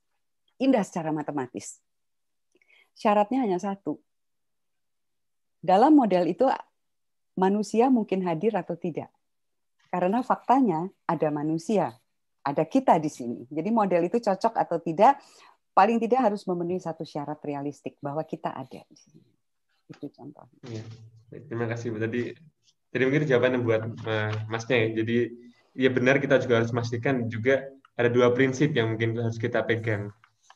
Syaratnya hanya satu. Dalam model itu manusia mungkin hadir atau tidak. Karena faktanya ada manusia, ada kita di sini. Jadi model itu cocok atau tidak, paling tidak harus memenuhi satu syarat realistik bahwa kita ada di sini. Itu contohnya.
Ya, terima kasih Bu. Jadi mungkin jawabannya buat Masnya ya. Jadi ya benar, kita juga harus memastikan juga ada dua prinsip yang mungkin harus kita pegang.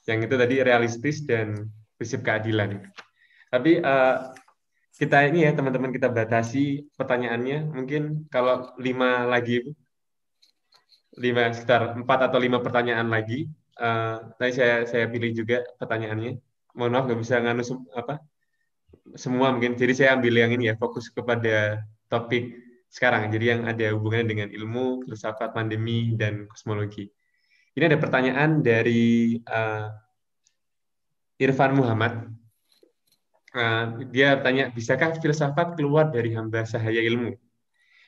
Yang itu tadi realistis dan prinsip keadilan. Tapi kita ini ya teman-teman, kita batasi pertanyaannya. Mungkin kalau 5 lagi, sekitar 4 atau 5 pertanyaan lagi. Nanti saya pilih juga pertanyaannya. Mohon maaf nggak bisa nganu semua mungkin. Jadi saya ambil yang ini ya, fokus kepada topik sekarang. Jadi yang ada hubungannya dengan ilmu, filsafat, pandemi, dan kosmologi. Ini ada pertanyaan dari Irfan Muhammad. Dia tanya, bisakah filsafat keluar dari hamba sahaya ilmu?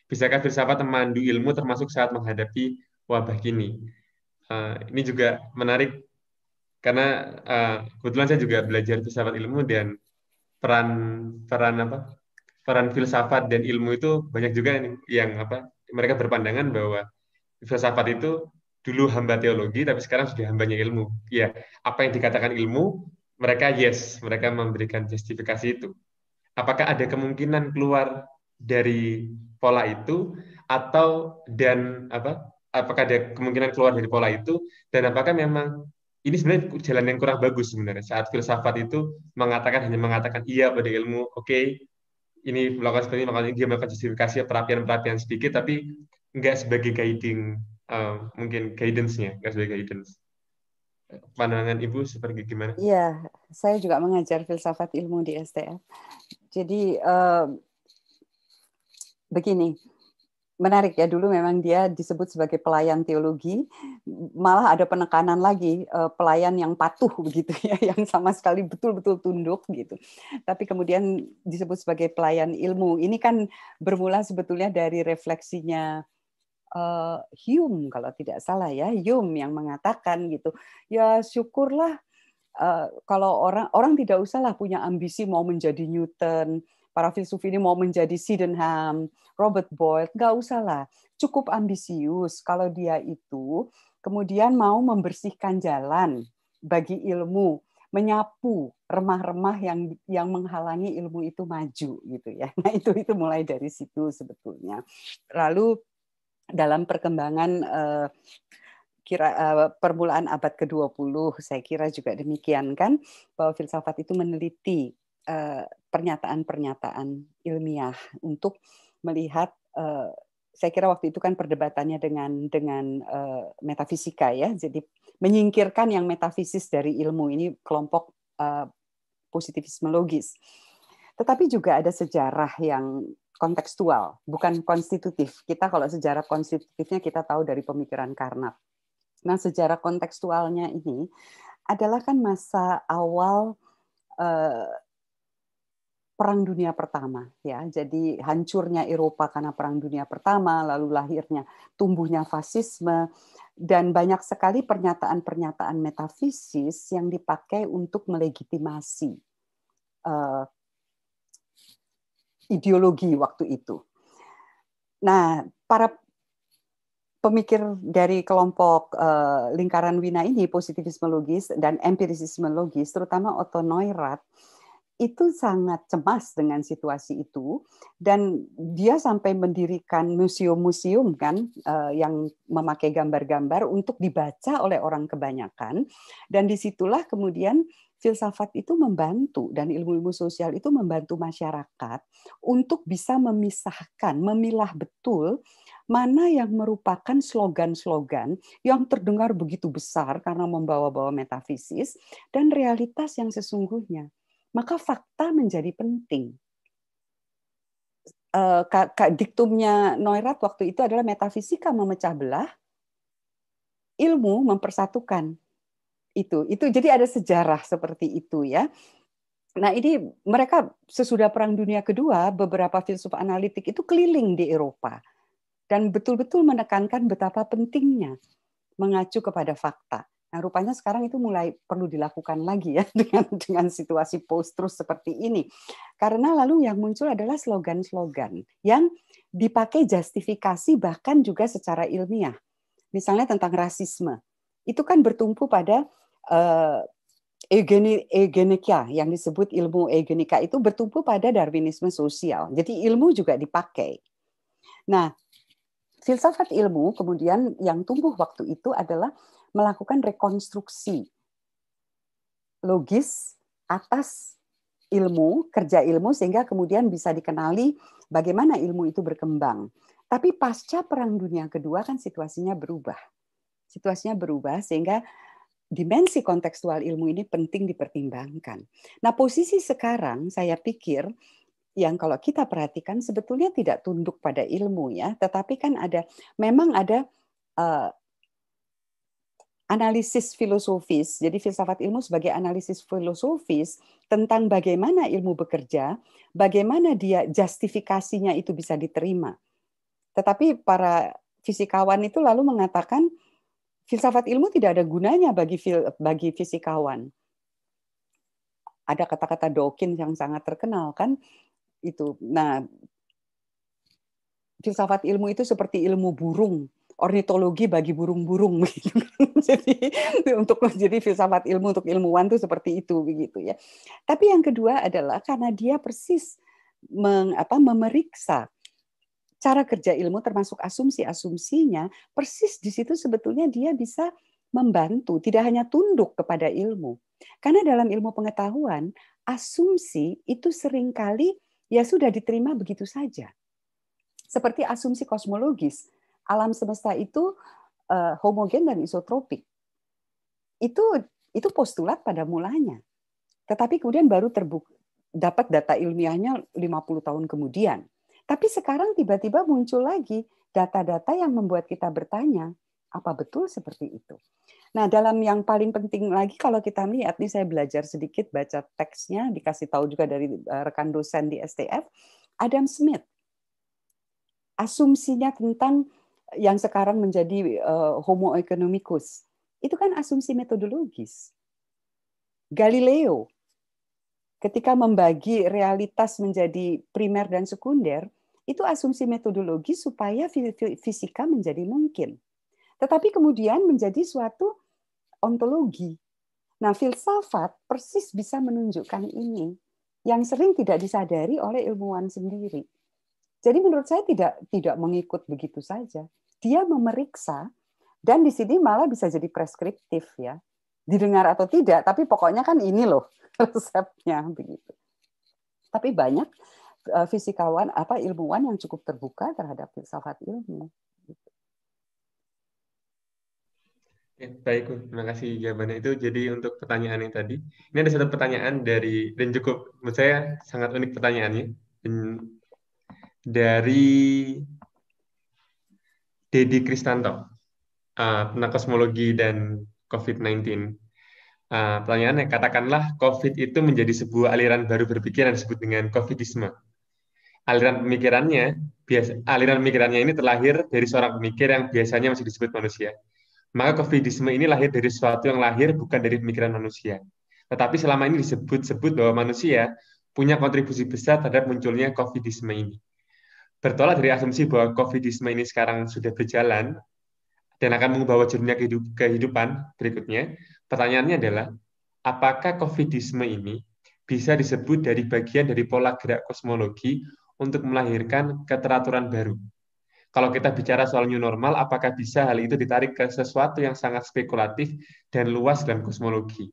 Bisakah filsafat memandu ilmu termasuk saat menghadapi wabah kini? Ini juga menarik karena kebetulan saya juga belajar filsafat ilmu, dan peran filsafat dan ilmu itu banyak juga yang mereka berpandangan bahwa filsafat itu dulu hamba teologi tapi sekarang sudah hambanya ilmu. Ya, apa yang dikatakan ilmu, mereka memberikan justifikasi itu. Apakah ada kemungkinan keluar dari pola itu apakah ada kemungkinan keluar dari pola itu, dan apakah memang ini sebenarnya jalan yang kurang bagus sebenarnya saat filsafat itu hanya mengatakan iya pada ilmu, oke, ini melakukan seperti ini, makanya dia melakukan justifikasi perapian sedikit, tapi nggak sebagai guiding, mungkin guidance-nya, nggak sebagai guidance. Pandangan Ibu seperti gimana?
Iya, saya juga mengajar filsafat ilmu di STF. Jadi begini, menarik ya, dulu memang dia disebut sebagai pelayan teologi, malah ada penekanan lagi pelayan yang patuh begitu ya, yang sama sekali betul-betul tunduk gitu. Tapi kemudian disebut sebagai pelayan ilmu. Ini kan bermula sebetulnya dari refleksinya Hume kalau tidak salah ya, Hume yang mengatakan gitu, ya syukurlah kalau orang tidak usahlah punya ambisi mau menjadi Newton, para filsuf ini mau menjadi Sydenham, Robert Boyle, nggak usah lah. Cukup ambisius kalau dia itu kemudian mau membersihkan jalan bagi ilmu, menyapu remah-remah yang menghalangi ilmu itu maju gitu ya. Nah, itu mulai dari situ sebetulnya. Lalu dalam perkembangan permulaan abad ke-20, saya kira juga demikian kan, bahwa filsafat itu meneliti pernyataan-pernyataan ilmiah untuk melihat, saya kira waktu itu kan perdebatannya dengan metafisika ya, jadi menyingkirkan yang metafisis dari ilmu, ini kelompok positivisme logis. Tetapi juga ada sejarah yang kontekstual, bukan konstitutif. Kita kalau sejarah konstitutifnya kita tahu dari pemikiran Carnap. Nah, sejarah kontekstualnya ini adalah kan masa awal Perang Dunia Pertama, ya. Jadi hancurnya Eropa karena Perang Dunia Pertama, lalu lahirnya, tumbuhnya fasisme, dan banyak sekali pernyataan-pernyataan metafisis yang dipakai untuk melegitimasi ideologi waktu itu. Nah, para pemikir dari kelompok lingkaran Wina ini, positivisme logis dan empirisisme logis, terutama Otto Neurath, itu sangat cemas dengan situasi itu, dan dia sampai mendirikan museum-museum kan yang memakai gambar-gambar untuk dibaca oleh orang kebanyakan, dan disitulah kemudian filsafat itu membantu dan ilmu-ilmu sosial itu membantu masyarakat untuk bisa memisahkan, memilah betul mana yang merupakan slogan-slogan yang terdengar begitu besar karena membawa-bawa metafisis dan realitas yang sesungguhnya. Maka fakta menjadi penting. Diktumnya Neurath waktu itu adalah metafisika memecah belah, ilmu mempersatukan. Itu jadi ada sejarah seperti itu ya. Nah, ini mereka sesudah Perang Dunia Kedua, beberapa filsuf analitik itu keliling di Eropa dan betul-betul menekankan betapa pentingnya mengacu kepada fakta. Nah, rupanya sekarang itu mulai perlu dilakukan lagi ya dengan situasi post-truth seperti ini. Karena lalu yang muncul adalah slogan-slogan yang dipakai justifikasi bahkan juga secara ilmiah. Misalnya tentang rasisme. Itu kan bertumpu pada eugenika, yang disebut ilmu eugenika itu bertumpu pada Darwinisme sosial. Jadi ilmu juga dipakai. Nah, filsafat ilmu kemudian yang tumbuh waktu itu adalah melakukan rekonstruksi logis atas ilmu, kerja ilmu, sehingga kemudian bisa dikenali bagaimana ilmu itu berkembang. Tapi pasca Perang Dunia Kedua kan situasinya berubah. Situasinya berubah sehingga dimensi kontekstual ilmu ini penting dipertimbangkan. Nah, posisi sekarang saya pikir yang kalau kita perhatikan sebetulnya tidak tunduk pada ilmu ya, tetapi kan memang ada analisis filosofis. Jadi filsafat ilmu sebagai analisis filosofis tentang bagaimana ilmu bekerja, bagaimana dia justifikasinya itu bisa diterima. Tetapi para fisikawan itu lalu mengatakan filsafat ilmu tidak ada gunanya bagi fisikawan. Ada kata-kata Dawkins yang sangat terkenal kan itu. Nah, filsafat ilmu itu seperti ilmu burung, ornitologi bagi burung-burung gitu. Jadi filsafat ilmu untuk ilmuwan itu seperti itu begitu ya. Tapi yang kedua adalah karena dia persis memeriksa cara kerja ilmu termasuk asumsi-asumsinya, persis di situ sebetulnya dia bisa membantu, tidak hanya tunduk kepada ilmu. Karena dalam ilmu pengetahuan, asumsi itu seringkali ya sudah diterima begitu saja. Seperti asumsi kosmologis, alam semesta itu homogen dan isotropik. Itu postulat pada mulanya. Tetapi kemudian baru dapat data ilmiahnya 50 tahun kemudian. Tapi sekarang tiba-tiba muncul lagi data-data yang membuat kita bertanya, apa betul seperti itu? Nah, dalam yang paling penting lagi kalau kita lihat, nih saya belajar sedikit baca teksnya, dikasih tahu juga dari rekan dosen di STF, Adam Smith. Asumsinya tentang yang sekarang menjadi Homo economicus, itu kan asumsi metodologis. Galileo, ketika membagi realitas menjadi primer dan sekunder, itu asumsi metodologi supaya fisika menjadi mungkin. Tetapi kemudian menjadi suatu ontologi. Nah, filsafat persis bisa menunjukkan ini, yang sering tidak disadari oleh ilmuwan sendiri. Jadi menurut saya tidak mengikut begitu saja. Dia memeriksa, dan di sini malah bisa jadi preskriptif ya. Didengar atau tidak, tapi pokoknya kan ini loh resepnya begitu. Tapi banyak fisikawan ilmuwan yang cukup terbuka terhadap filsafat ilmu.
Baik, terima kasih jawabannya itu. Jadi untuk pertanyaan yang tadi, ini ada satu pertanyaan dan cukup menurut saya sangat unik pertanyaannya, dari Dedi Kristanto tentang kosmologi dan COVID-19. Pertanyaannya, katakanlah COVID itu menjadi sebuah aliran baru berpikir yang disebut dengan COVIDisme. Aliran pemikirannya ini terlahir dari seorang pemikir yang biasanya masih disebut manusia. Maka COVIDisme ini lahir dari sesuatu yang lahir bukan dari pemikiran manusia. Tetapi selama ini disebut-sebut bahwa manusia punya kontribusi besar terhadap munculnya COVIDisme ini. Bertolak dari asumsi bahwa COVIDisme ini sekarang sudah berjalan dan akan mengubah wujudnya kehidupan berikutnya, pertanyaannya adalah, apakah COVIDisme ini bisa disebut dari bagian dari pola gerak kosmologi untuk melahirkan keteraturan baru? Kalau kita bicara soal new normal, apakah bisa hal itu ditarik ke sesuatu yang sangat spekulatif dan luas dalam kosmologi?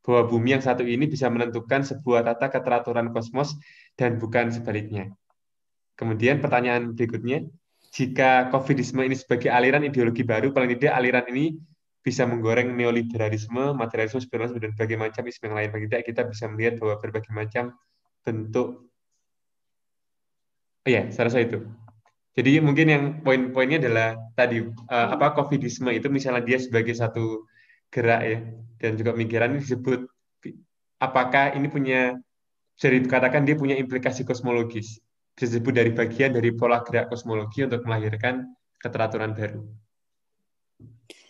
Bahwa bumi yang satu ini bisa menentukan sebuah tata keteraturan kosmos dan bukan sebaliknya. Kemudian pertanyaan berikutnya, jika COVIDisme ini sebagai aliran ideologi baru, paling tidak aliran ini bisa menggoreng neoliberalisme, materialisme, spiritualisme, dan berbagai macam isu yang lain. Paling tidak kita bisa melihat bahwa berbagai macam bentuk. Saya rasa itu. Jadi mungkin yang poin-poinnya adalah tadi COVIDisme itu misalnya dia sebagai satu gerak ya, dan juga pemikiran ini disebut apakah ini bisa dikatakan dia punya implikasi kosmologis, bisa disebut dari bagian dari pola gerak kosmologi untuk melahirkan keteraturan baru.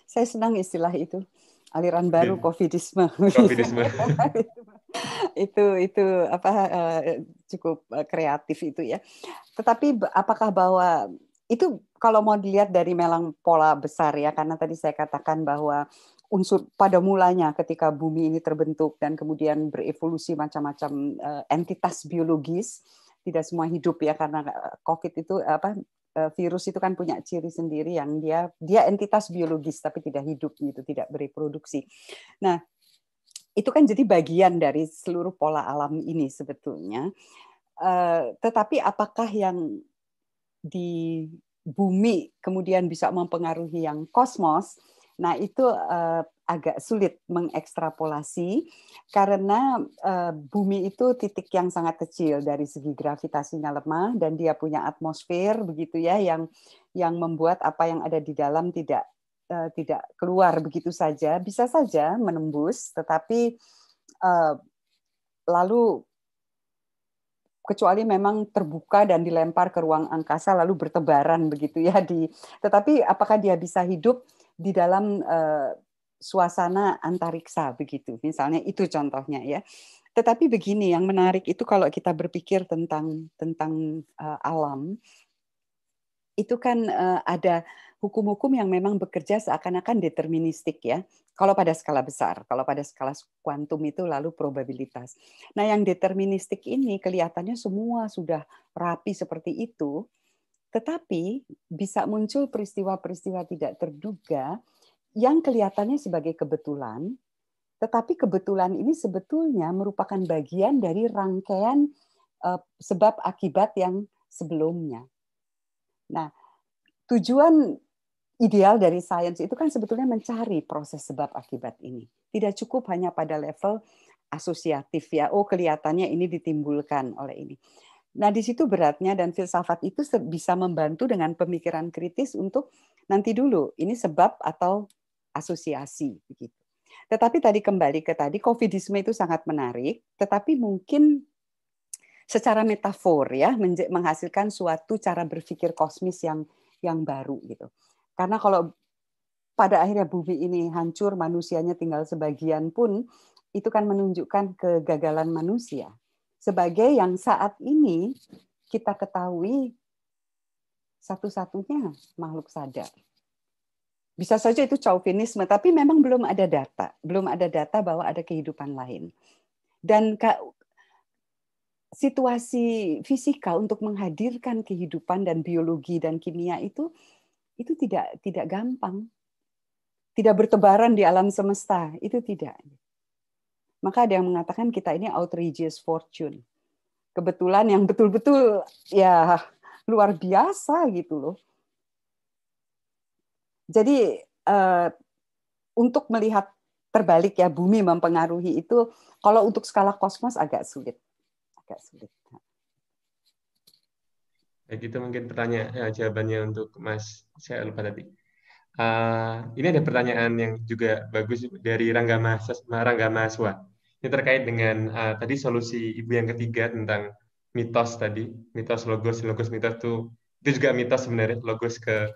Saya senang istilah itu, aliran baru COVIDisme.
COVIDisme.
itu cukup kreatif itu ya. Tetapi apakah bahwa itu kalau mau dilihat dari memang pola besar ya, karena tadi saya katakan bahwa unsur pada mulanya ketika bumi ini terbentuk dan kemudian berevolusi macam-macam entitas biologis, tidak semua hidup ya, karena COVID itu virus itu kan punya ciri sendiri yang dia entitas biologis tapi tidak hidup gitu, tidak bereproduksi. Nah, itu kan jadi bagian dari seluruh pola alam ini sebetulnya. Tetapi apakah yang di bumi kemudian bisa mempengaruhi yang kosmos? Nah, itu agak sulit mengekstrapolasi karena bumi itu titik yang sangat kecil dari segi gravitasinya lemah dan dia punya atmosfer begitu ya yang membuat apa yang ada di dalam tidak keluar begitu saja, bisa saja menembus, tetapi lalu kecuali memang terbuka dan dilempar ke ruang angkasa lalu bertebaran begitu ya tetapi apakah dia bisa hidup di dalam suasana antariksa begitu, misalnya itu contohnya ya. Tetapi begini, yang menarik itu kalau kita berpikir tentang alam, itu kan ada hukum-hukum yang memang bekerja seakan-akan deterministik ya. Kalau pada skala besar, kalau pada skala kuantum itu lalu probabilitas. Nah, yang deterministik ini kelihatannya semua sudah rapi seperti itu, tetapi bisa muncul peristiwa-peristiwa tidak terduga yang kelihatannya sebagai kebetulan, tetapi kebetulan ini sebetulnya merupakan bagian dari rangkaian sebab akibat yang sebelumnya. Nah, tujuan ideal dari sains itu kan sebetulnya mencari proses sebab akibat ini. Tidak cukup hanya pada level asosiatif ya, kelihatannya ini ditimbulkan oleh ini. Nah, di situ beratnya, dan filsafat itu bisa membantu dengan pemikiran kritis untuk nanti dulu, ini sebab atau asosiasi begitu. Tetapi tadi kembali ke COVIDisme itu sangat menarik, tetapi mungkin secara metafor ya menghasilkan suatu cara berpikir kosmis yang baru gitu. Karena kalau pada akhirnya bumi ini hancur, manusianya tinggal sebagian pun, Itu kan menunjukkan kegagalan manusia sebagai yang saat ini kita ketahui satu-satunya makhluk sadar. Bisa saja itu chauvinisme, tapi memang belum ada data bahwa ada kehidupan lain. Dan situasi fisika untuk menghadirkan kehidupan dan biologi dan kimia itu tidak gampang. Tidak bertebaran di alam semesta, itu tidak. Maka ada yang mengatakan kita ini outrageous fortune. Kebetulan yang betul-betul ya luar biasa gitu loh. Jadi untuk melihat terbalik ya, bumi mempengaruhi itu, kalau untuk skala kosmos agak sulit.
Baik, itu mungkin jawabannya untuk Mas, saya lupa tadi. Ini ada pertanyaan yang juga bagus dari Rangga Mahaswa. Ini terkait dengan tadi solusi Ibu yang ketiga tentang mitos tadi, mitos logos mitos itu juga mitos sebenarnya, mitos ke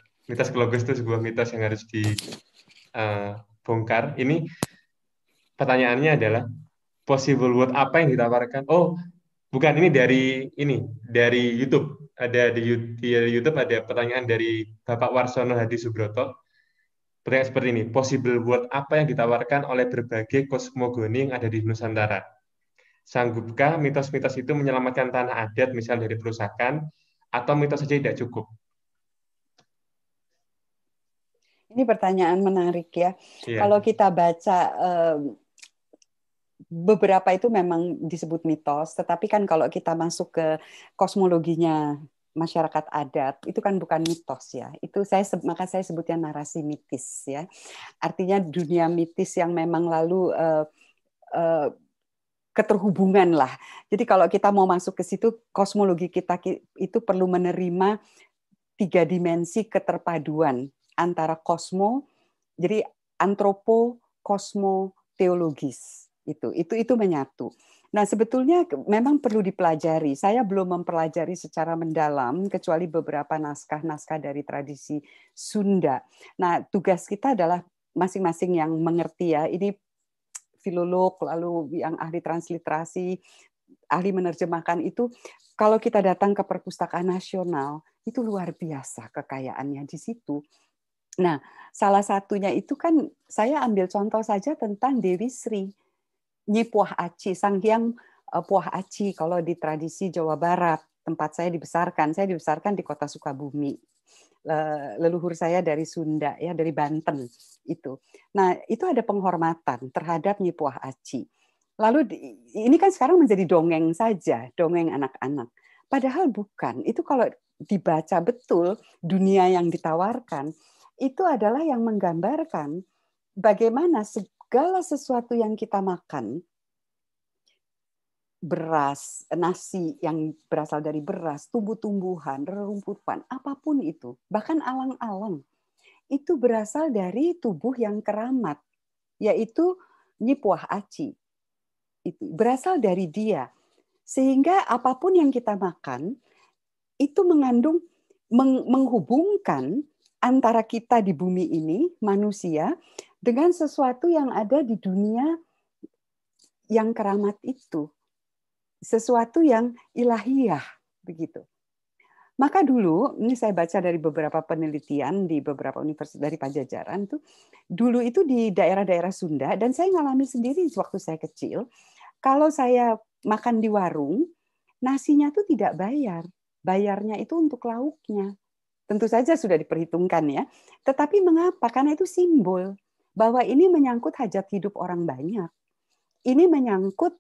logos itu sebuah mitos yang harus dibongkar. Ini pertanyaannya adalah possible world apa yang ditawarkan? Oh, bukan, ini dari YouTube. Ada di YouTube ada pertanyaan dari Bapak Warsono Hadi Subroto. Pertanyaan seperti ini, possible world apa yang ditawarkan oleh berbagai kosmogoni yang ada di Nusantara? Sanggupkah mitos-mitos itu menyelamatkan tanah adat, misal dari perusakan, atau mitos saja tidak cukup?
Ini pertanyaan menarik ya.
Iya.
Kalau kita baca beberapa itu memang disebut mitos, tetapi kan kalau kita masuk ke kosmologinya masyarakat adat, itu kan bukan mitos ya. Maka saya sebutnya narasi mitis ya. Artinya dunia mitis yang memang lalu keterhubungan lah. Jadi kalau kita mau masuk ke situ, kosmologi kita itu perlu menerima 3 dimensi keterpaduan antara jadi antropo, kosmo, teologis. Itu menyatu. Nah, sebetulnya memang perlu dipelajari. Saya belum mempelajari secara mendalam kecuali beberapa naskah-naskah dari tradisi Sunda. Nah, tugas kita adalah masing-masing yang mengerti ya. Ini filolog, lalu yang ahli transliterasi, ahli menerjemahkan itu, kalau kita datang ke Perpustakaan Nasional, itu luar biasa kekayaannya di situ. Nah, salah satunya itu kan saya ambil contoh saja tentang Dewi Sri, Nyi Puah Aci, Sang Hyang Puah Aci kalau di tradisi Jawa Barat, tempat saya dibesarkan di kota Sukabumi. Leluhur saya dari Sunda ya, dari Banten itu. Nah, itu ada penghormatan terhadap Nyi Puah Aci. Lalu ini kan sekarang menjadi dongeng saja, dongeng anak-anak. Padahal bukan. Itu kalau dibaca betul dunia yang ditawarkan, itu adalah yang menggambarkan bagaimana segala sesuatu yang kita makan, beras, nasi yang berasal dari beras, tumbuh-tumbuhan, rerumputan, apapun itu, bahkan alang-alang, itu berasal dari tubuh yang keramat, yaitu Nyi Puah Aci. Itu berasal dari dia. Sehingga apapun yang kita makan, itu menghubungkan antara kita di bumi ini, manusia, dengan sesuatu yang ada di dunia yang keramat itu. Sesuatu yang ilahiyah, begitu. Maka dulu, ini saya baca dari beberapa penelitian di beberapa universitas dari Pajajaran, tuh dulu itu di daerah-daerah Sunda, dan saya ngalami sendiri waktu saya kecil, kalau saya makan di warung, nasinya tuh tidak bayar. Bayarnya itu untuk lauknya. Tentu saja sudah diperhitungkan ya. Tetapi mengapa? Karena itu simbol bahwa ini menyangkut hajat hidup orang banyak. Ini menyangkut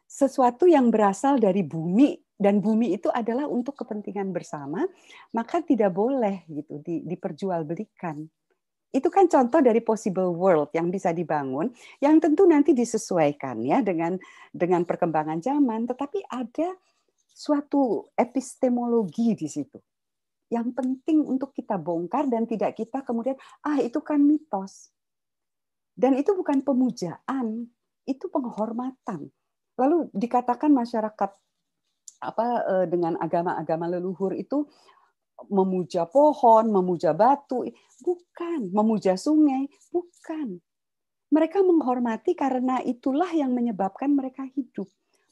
sesuatu yang berasal dari bumi, dan bumi itu adalah untuk kepentingan bersama, maka tidak boleh gitu diperjualbelikan. Itu kan contoh dari possible world yang bisa dibangun, yang tentu nanti disesuaikan ya dengan perkembangan zaman, tetapi ada suatu epistemologi di situ yang penting untuk kita bongkar dan tidak kita kemudian itu kan mitos. Dan itu bukan pemujaan, itu penghormatan. Lalu dikatakan masyarakat dengan agama-agama leluhur itu memuja pohon, memuja batu, bukan, memuja sungai, bukan. Mereka menghormati karena itulah yang menyebabkan mereka hidup.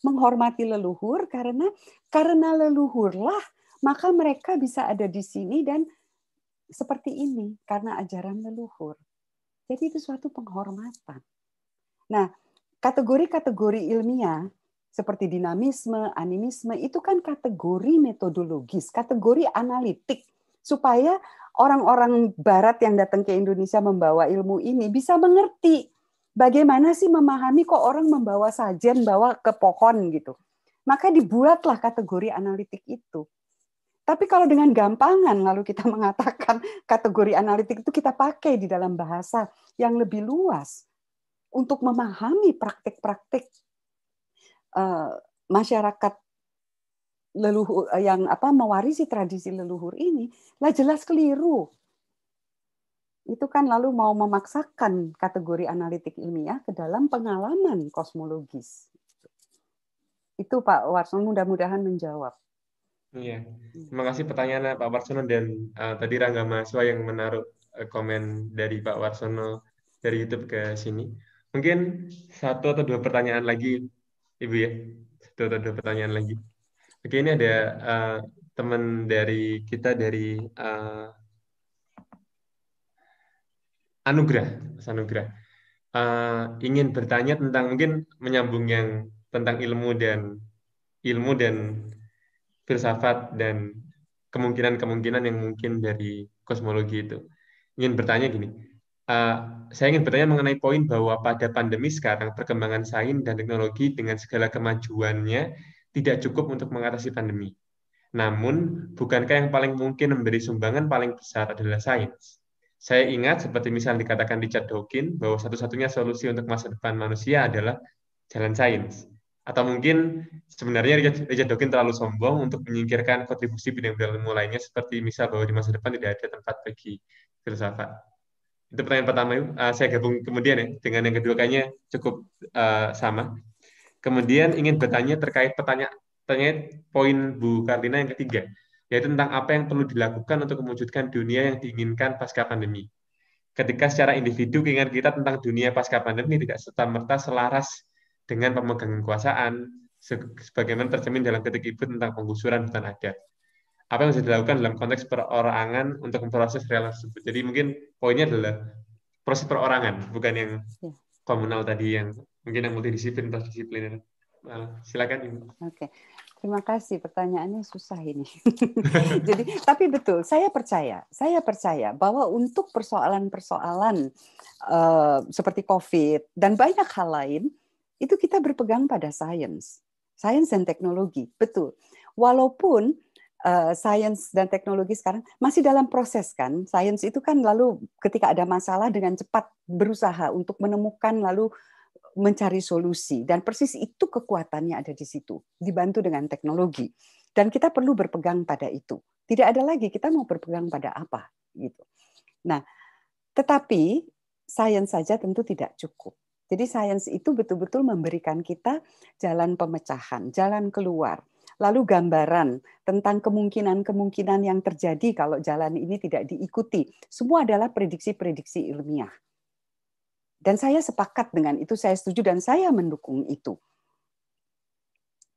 Menghormati leluhur karena leluhurlah maka mereka bisa ada di sini dan seperti ini karena ajaran leluhur. Jadi itu suatu penghormatan. Nah, kategori-kategori ilmiah seperti dinamisme, animisme itu kan kategori metodologis, kategori analitik supaya orang-orang barat yang datang ke Indonesia membawa ilmu ini bisa mengerti bagaimana sih memahami kok orang membawa sajen bawa ke pohon gitu. Maka dibuatlah kategori analitik itu. Tapi kalau dengan gampangan lalu kita mengatakan kategori analitik itu kita pakai di dalam bahasa yang lebih luas untuk memahami praktik-praktik masyarakat leluhur yang mewarisi tradisi leluhur ini, lah jelas keliru. Itu kan lalu mau memaksakan kategori analitik ilmiah ke dalam pengalaman kosmologis. Itu Pak Warsono mudah-mudahan menjawab.
Iya, terima kasih pertanyaannya Pak Warsono dan tadi Rangga Mahasiswa yang menaruh komen dari Pak Warsono dari YouTube ke sini. Mungkin 1 atau 2 pertanyaan lagi, Ibu ya. 1 atau 2 pertanyaan lagi. Oke, ini ada teman dari kita dari Anugrah, Mas Anugrah. Ingin bertanya tentang mungkin menyambung yang tentang ilmu dan filsafat dan kemungkinan-kemungkinan yang mungkin dari kosmologi itu. Ingin bertanya gini, saya ingin bertanya mengenai poin bahwa pada pandemi sekarang perkembangan sains dan teknologi dengan segala kemajuannya tidak cukup untuk mengatasi pandemi. Namun, bukankah yang paling mungkin memberi sumbangan paling besar adalah sains? Saya ingat seperti misal dikatakan Richard Dawkins bahwa satu-satunya solusi untuk masa depan manusia adalah jalan sains. Atau mungkin sebenarnya Richard Dawkins terlalu sombong untuk menyingkirkan kontribusi bidang-bidang ilmu lainnya seperti misal bahwa di masa depan tidak ada tempat bagi filsafat. Itu pertanyaan pertama. Saya gabung kemudian ya dengan yang kedua kayaknya cukup sama. Kemudian ingin bertanya terkait poin Bu Karlina yang ketiga, yaitu tentang apa yang perlu dilakukan untuk mewujudkan dunia yang diinginkan pasca pandemi. Ketika secara individu keinginan kita tentang dunia pasca pandemi tidak serta-merta selaras dengan pemegang kekuasaan, sebagaimana tercermin dalam ketik Ibu tentang penggusuran hutan adat. Apa yang bisa dilakukan dalam konteks perorangan untuk memproses realitas tersebut. Jadi mungkin poinnya adalah proses perorangan, bukan yang komunal tadi yang mungkin yang multidisiplin, interdisipliner. Silakan Ibu.
Oke. Terima kasih, pertanyaannya susah ini. Jadi, tapi betul, saya percaya bahwa untuk persoalan-persoalan seperti COVID dan banyak hal lain, itu kita berpegang pada sains dan teknologi, betul. Walaupun sains dan teknologi sekarang masih dalam proses kan, sains itu kan lalu ketika ada masalah dengan cepat berusaha untuk menemukan lalu mencari solusi, dan persis itu kekuatannya ada di situ, dibantu dengan teknologi, dan kita perlu berpegang pada itu. Tidak ada lagi kita mau berpegang pada apa gitu. Nah, tetapi sains saja tentu tidak cukup. Jadi sains itu betul-betul memberikan kita jalan pemecahan, jalan keluar, lalu gambaran tentang kemungkinan-kemungkinan yang terjadi kalau jalan ini tidak diikuti. Semua adalah prediksi-prediksi ilmiah. Dan saya sepakat dengan itu, saya setuju dan saya mendukung itu.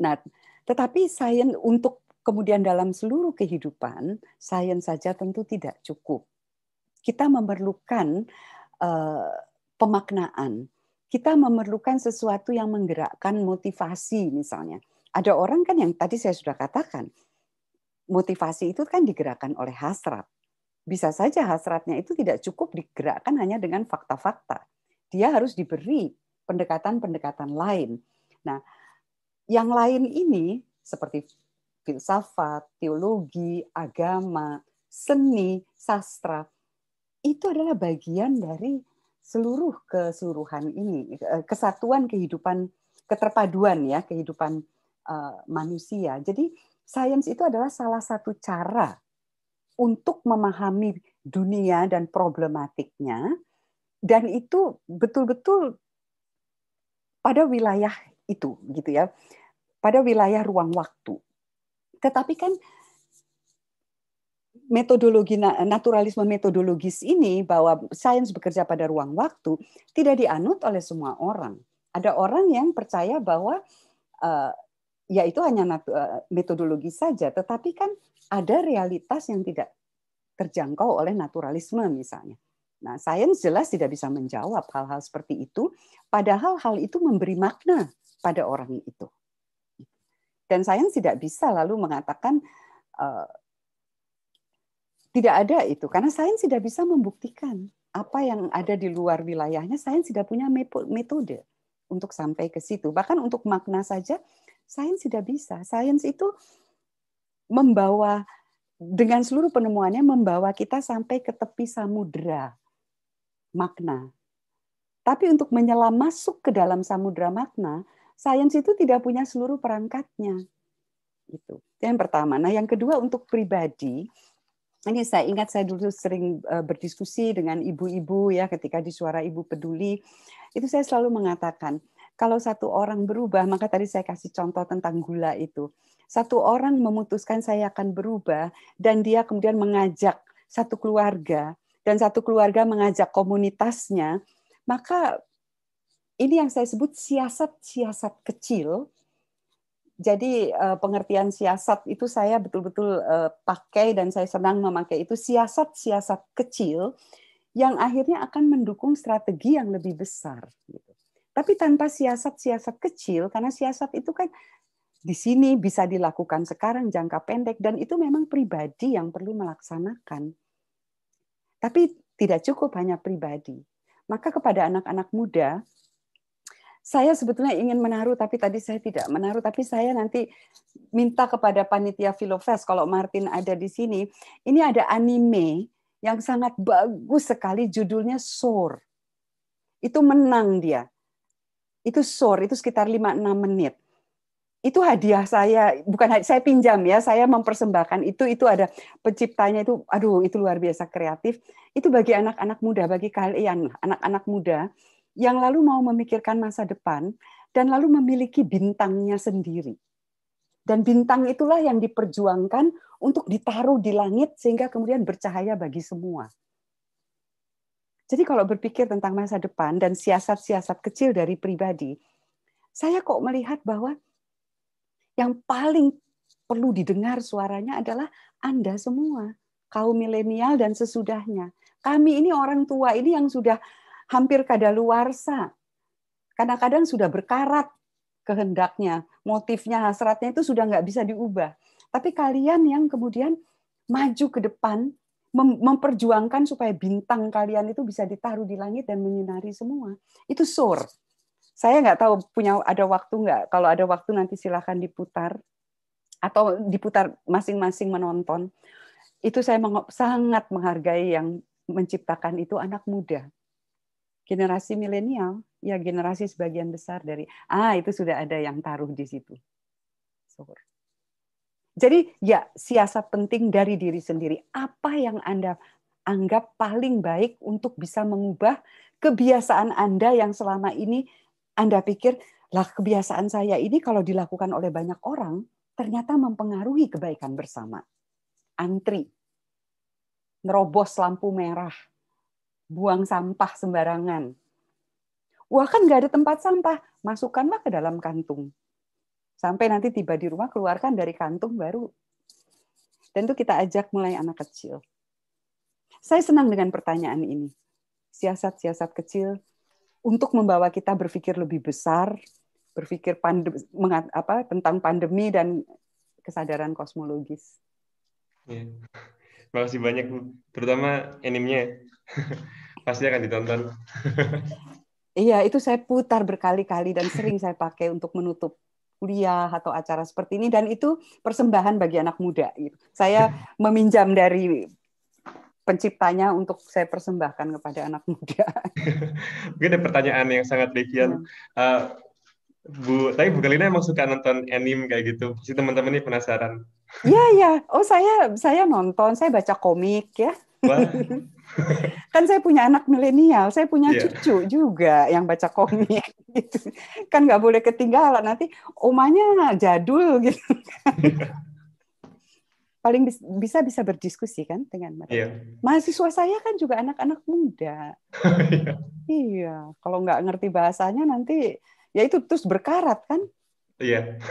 Nah, tetapi sains untuk kemudian dalam seluruh kehidupan, sains saja tentu tidak cukup. Kita memerlukan pemaknaan. Kita memerlukan sesuatu yang menggerakkan motivasi misalnya. Ada orang kan yang tadi saya sudah katakan, motivasi itu kan digerakkan oleh hasrat. Bisa saja hasratnya itu tidak cukup digerakkan hanya dengan fakta-fakta. Dia harus diberi pendekatan-pendekatan lain. Nah, yang lain ini seperti filsafat, teologi, agama, seni, sastra, itu adalah bagian dari seluruh keseluruhan ini, kesatuan kehidupan, keterpaduan ya, kehidupan manusia. Jadi sains itu adalah salah satu cara untuk memahami dunia dan problematiknya, dan itu betul-betul pada wilayah itu gitu ya, pada wilayah ruang waktu. Tetapi kan metodologi naturalisme metodologis ini, bahwa sains bekerja pada ruang waktu, tidak dianut oleh semua orang. Ada orang yang percaya bahwa ya itu hanya metodologis saja, tetapi kan ada realitas yang tidak terjangkau oleh naturalisme misalnya. Nah, sains jelas tidak bisa menjawab hal-hal seperti itu, padahal hal itu memberi makna pada orang itu. Dan sains tidak bisa lalu mengatakan tidak ada itu, karena sains tidak bisa membuktikan apa yang ada di luar wilayahnya. Sains tidak punya metode untuk sampai ke situ. Bahkan untuk makna saja, sains tidak bisa. Sains itu membawa, dengan seluruh penemuannya, membawa kita sampai ke tepi samudera makna. Tapi untuk menyelam masuk ke dalam samudera makna, sains itu tidak punya seluruh perangkatnya. Itu yang pertama. Nah, yang kedua untuk pribadi, ini saya ingat saya dulu sering berdiskusi dengan ibu-ibu ya ketika di Suara Ibu Peduli. Itu saya selalu mengatakan, kalau satu orang berubah, maka tadi saya kasih contoh tentang gula itu. Satu orang memutuskan saya akan berubah, dan dia kemudian mengajak satu keluarga, dan satu keluarga mengajak komunitasnya, maka ini yang saya sebut siasat-siasat kecil. Jadi pengertian siasat itu saya betul-betul pakai dan saya senang memakai itu, siasat-siasat kecil yang akhirnya akan mendukung strategi yang lebih besar. Tapi tanpa siasat-siasat kecil, karena siasat itu kan di sini bisa dilakukan sekarang jangka pendek, dan itu memang pribadi yang perlu melaksanakan. Tapi tidak cukup hanya pribadi. Maka kepada anak-anak muda, saya sebetulnya ingin menaruh, tapi tadi saya tidak menaruh, tapi saya nanti minta kepada panitia Filofest, kalau Martin ada di sini, ini ada anime yang sangat bagus sekali, judulnya Soar. Itu menang dia. Itu Soar, itu sekitar 5-6 menit. Itu hadiah saya, bukan saya pinjam ya, saya mempersembahkan itu ada penciptanya itu, aduh itu luar biasa kreatif. Itu bagi anak-anak muda, bagi kalian, anak-anak muda, yang lalu mau memikirkan masa depan, dan lalu memiliki bintangnya sendiri. Dan bintang itulah yang diperjuangkan untuk ditaruh di langit, sehingga kemudian bercahaya bagi semua. Jadi kalau berpikir tentang masa depan dan siasat-siasat kecil dari pribadi, saya kok melihat bahwa yang paling perlu didengar suaranya adalah Anda semua, kaum milenial dan sesudahnya. Kami ini orang tua ini yang sudah hampir kadaluarsa. Kadang-kadang sudah berkarat kehendaknya, motifnya, hasratnya itu sudah nggak bisa diubah. Tapi kalian yang kemudian maju ke depan, memperjuangkan supaya bintang kalian itu bisa ditaruh di langit dan menyinari semua. Itu Soar. Saya nggak tahu ada waktu nggak. Kalau ada waktu nanti silakan diputar. Atau diputar masing-masing menonton. Itu saya sangat menghargai yang menciptakan itu anak muda. Generasi milenial, ya generasi sebagian besar dari, itu sudah ada yang taruh di situ. Jadi ya siasat penting dari diri sendiri. Apa yang Anda anggap paling baik untuk bisa mengubah kebiasaan Anda yang selama ini Anda pikir, lah kebiasaan saya ini kalau dilakukan oleh banyak orang, ternyata mempengaruhi kebaikan bersama. Antri, nerobos lampu merah, buang sampah sembarangan. Wah kan nggak ada tempat sampah, masukkanlah ke dalam kantung. Sampai nanti tiba di rumah, keluarkan dari kantung baru. Dan itu kita ajak mulai anak kecil. Saya senang dengan pertanyaan ini. Siasat-siasat kecil untuk membawa kita berpikir lebih besar, berpikir tentang pandemi dan kesadaran kosmologis.
Ya. Terima kasih banyak, Bu. Terutama animenya. Pasti akan ditonton.
Iya, itu saya putar berkali-kali dan sering saya pakai untuk menutup kuliah atau acara seperti ini, dan itu persembahan bagi anak muda. Saya meminjam dari penciptanya untuk saya persembahkan kepada anak muda.
Mungkin ada pertanyaan yang sangat trivial. Tapi Bu Galina emang suka nonton anime kayak gitu. Pasti teman-teman ini penasaran.
Iya. Oh, saya nonton, saya baca komik ya.
Wah.
Kan saya punya anak milenial, saya punya cucu juga yang baca komik. Gitu. Kan nggak boleh ketinggalan, nanti omanya jadul gitu. paling bisa berdiskusi kan dengan mereka.
Iya.
Mahasiswa saya kan juga anak-anak muda. Iya, kalau nggak ngerti bahasanya nanti ya itu terus berkarat kan.
Iya.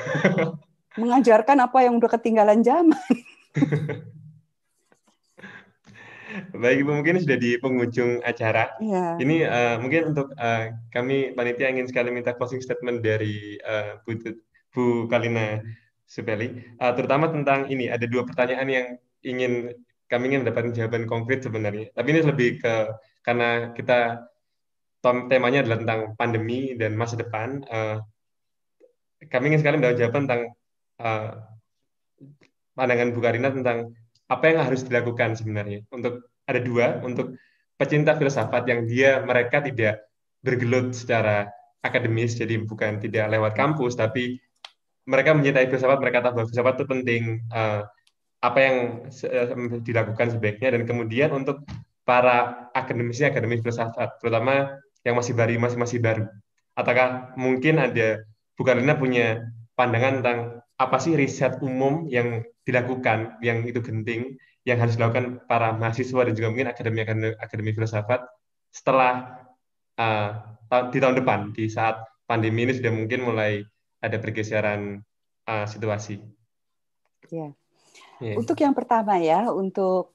Mengajarkan apa yang udah ketinggalan zaman.
Baik, Ibu, mungkin sudah di penghujung acara.
Iya.
Ini mungkin untuk kami panitia ingin sekali minta closing statement dari Bu Kalina Supeli, terutama tentang ini ada 2 pertanyaan yang kami ingin mendapatkan jawaban konkret sebenarnya. Tapi ini lebih karena kita temanya adalah tentang pandemi dan masa depan. Kami ingin sekali mendapat jawaban tentang uh, pandangan Bu Karina tentang apa yang harus dilakukan sebenarnya. Ada 2 untuk pecinta filsafat yang mereka tidak bergelut secara akademis, jadi bukan tidak lewat kampus, tapi mereka mencintai filsafat, mereka tahu bahwa filsafat itu penting, apa yang dilakukan sebaiknya, dan kemudian untuk para akademis filsafat, terutama yang masih baru. Apakah mungkin ada Bu Karina punya pandangan tentang apa sih riset umum yang dilakukan, yang itu penting, yang harus dilakukan para mahasiswa dan juga mungkin akademi filsafat setelah di tahun depan, di saat pandemi ini sudah mungkin mulai ada pergeseran situasi.
Ya.
Yeah.
Untuk yang pertama ya, untuk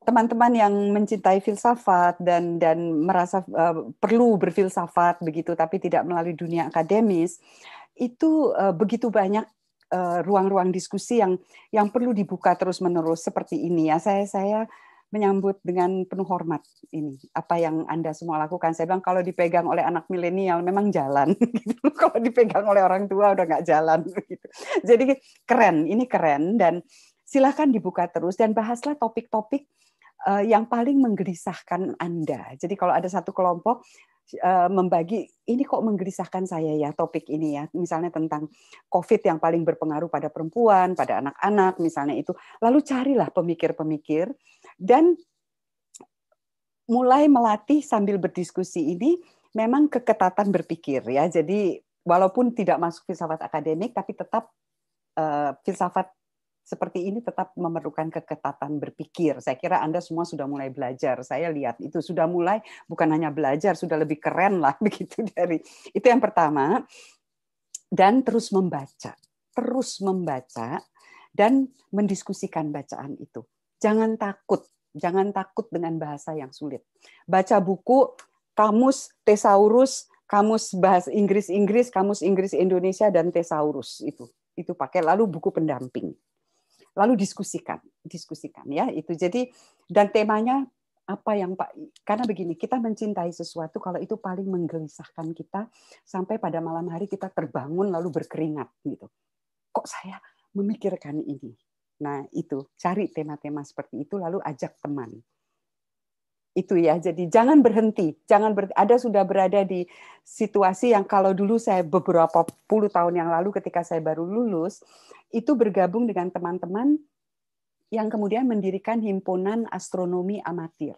teman-teman yang mencintai filsafat dan merasa perlu berfilsafat begitu, tapi tidak melalui dunia akademis, itu begitu banyak ruang-ruang diskusi yang perlu dibuka terus-menerus seperti ini ya. Saya menyambut dengan penuh hormat ini apa yang Anda semua lakukan. Saya bilang kalau dipegang oleh anak milenial memang jalan, gitu. Kalau dipegang oleh orang tua udah nggak jalan, gitu. Jadi keren, ini keren, dan silakan dibuka terus dan bahaslah topik-topik yang paling menggelisahkan Anda. Jadi kalau ada satu kelompok membagi, ini kok menggelisahkan saya ya topik ini ya, misalnya tentang COVID yang paling berpengaruh pada perempuan, pada anak-anak misalnya itu, lalu carilah pemikir-pemikir dan mulai melatih sambil berdiskusi ini memang keketatan berpikir ya. Jadi walaupun tidak masuk filsafat akademik tapi tetap filsafat seperti ini tetap memerlukan keketatan berpikir. Saya kira Anda semua sudah mulai belajar. Saya lihat itu sudah mulai, bukan hanya belajar, sudah lebih keren lah begitu dari itu yang pertama. Dan terus membaca dan mendiskusikan bacaan itu. Jangan takut dengan bahasa yang sulit. Baca buku, kamus Thesaurus, kamus bahasa Inggris, kamus Inggris Indonesia dan Thesaurus itu pakai, lalu buku pendamping. Lalu diskusikan ya itu. Jadi dan temanya apa yang karena begini, kita mencintai sesuatu kalau itu paling menggelisahkan kita sampai pada malam hari kita terbangun lalu berkeringat gitu. Kok saya memikirkan ini? Nah, itu cari tema-tema seperti itu lalu ajak teman. Itu ya. Jadi jangan berhenti, Anda sudah berada di situasi yang kalau dulu saya beberapa puluh tahun yang lalu ketika saya baru lulus itu bergabung dengan teman-teman yang kemudian mendirikan himpunan astronomi amatir.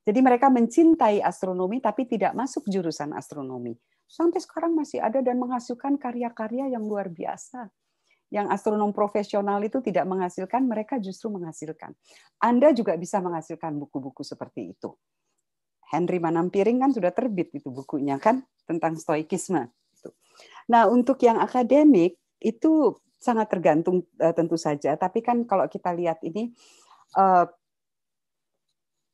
Jadi mereka mencintai astronomi tapi tidak masuk jurusan astronomi. Sampai sekarang masih ada dan menghasilkan karya-karya yang luar biasa. Yang astronom profesional itu tidak menghasilkan, mereka justru menghasilkan. Anda juga bisa menghasilkan buku-buku seperti itu. Henry Manampiring kan sudah terbit itu bukunya kan tentang stoikisme. Nah, untuk yang akademik itu sangat tergantung tentu saja, tapi kan kalau kita lihat ini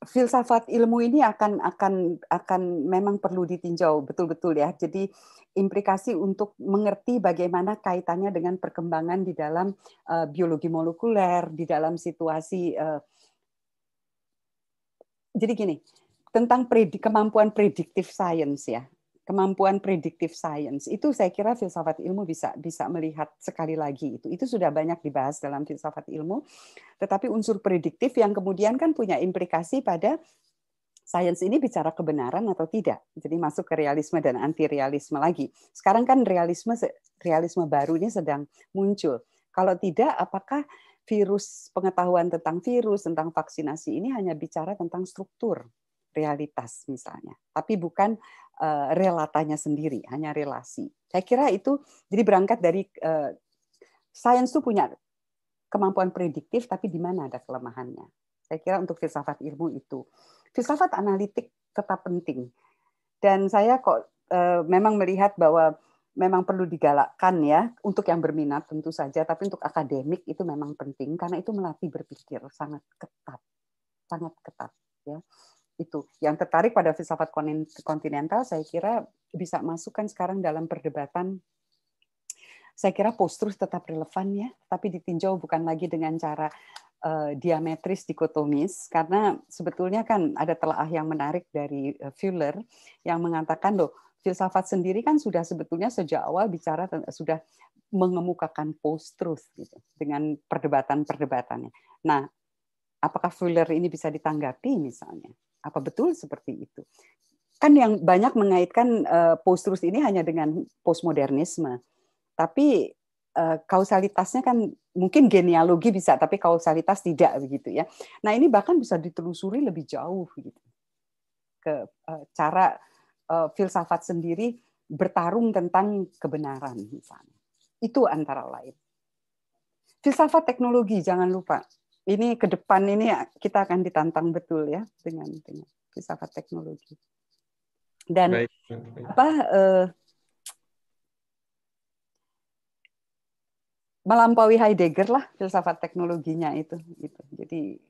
filsafat ilmu ini akan memang perlu ditinjau betul-betul ya. Jadi implikasi untuk mengerti bagaimana kaitannya dengan perkembangan di dalam biologi molekuler, di dalam situasi jadi gini, tentang kemampuan predictive science ya. Kemampuan predictive science itu saya kira filsafat ilmu bisa melihat sekali lagi itu sudah banyak dibahas dalam filsafat ilmu, tetapi unsur prediktif yang kemudian kan punya implikasi pada sains ini bicara kebenaran atau tidak, jadi masuk ke realisme dan anti realisme lagi. Sekarang kan realisme baru ini sedang muncul. Kalau tidak, apakah pengetahuan tentang virus, tentang vaksinasi ini hanya bicara tentang struktur realitas misalnya, tapi bukan relatanya sendiri, hanya relasi. Saya kira itu jadi berangkat dari sains itu punya kemampuan prediktif, tapi di mana ada kelemahannya. Saya kira untuk filsafat ilmu itu. Filsafat analitik tetap penting. Dan saya kok memang melihat bahwa memang perlu digalakkan ya, untuk yang berminat tentu saja, tapi untuk akademik itu memang penting, karena itu melatih berpikir sangat ketat. Sangat ketat. Ya. Itu. Yang tertarik pada filsafat kontinental, saya kira bisa masukkan sekarang dalam perdebatan. Saya kira post-truth tetap relevan ya, tapi ditinjau bukan lagi dengan cara diametris dikotomis, karena sebetulnya kan ada telaah yang menarik dari Fuller yang mengatakan loh, filsafat sendiri kan sudah sebetulnya sejak awal bicara sudah mengemukakan post-truth gitu, dengan perdebatan-perdebatannya. Nah, apakah Fuller ini bisa ditanggapi misalnya? Apa betul seperti itu? Kan yang banyak mengaitkan post-truth ini hanya dengan postmodernisme. Tapi kausalitasnya kan mungkin genealogi bisa, tapi kausalitas tidak begitu ya. Nah ini bahkan bisa ditelusuri lebih jauh gitu ke cara filsafat sendiri bertarung tentang kebenaran misalnya. Itu antara lain. Filsafat teknologi jangan lupa. Ini ke depan ini kita akan ditantang betul ya dengan filsafat teknologi. Dan melampaui Heidegger lah filsafat teknologinya itu. Jadi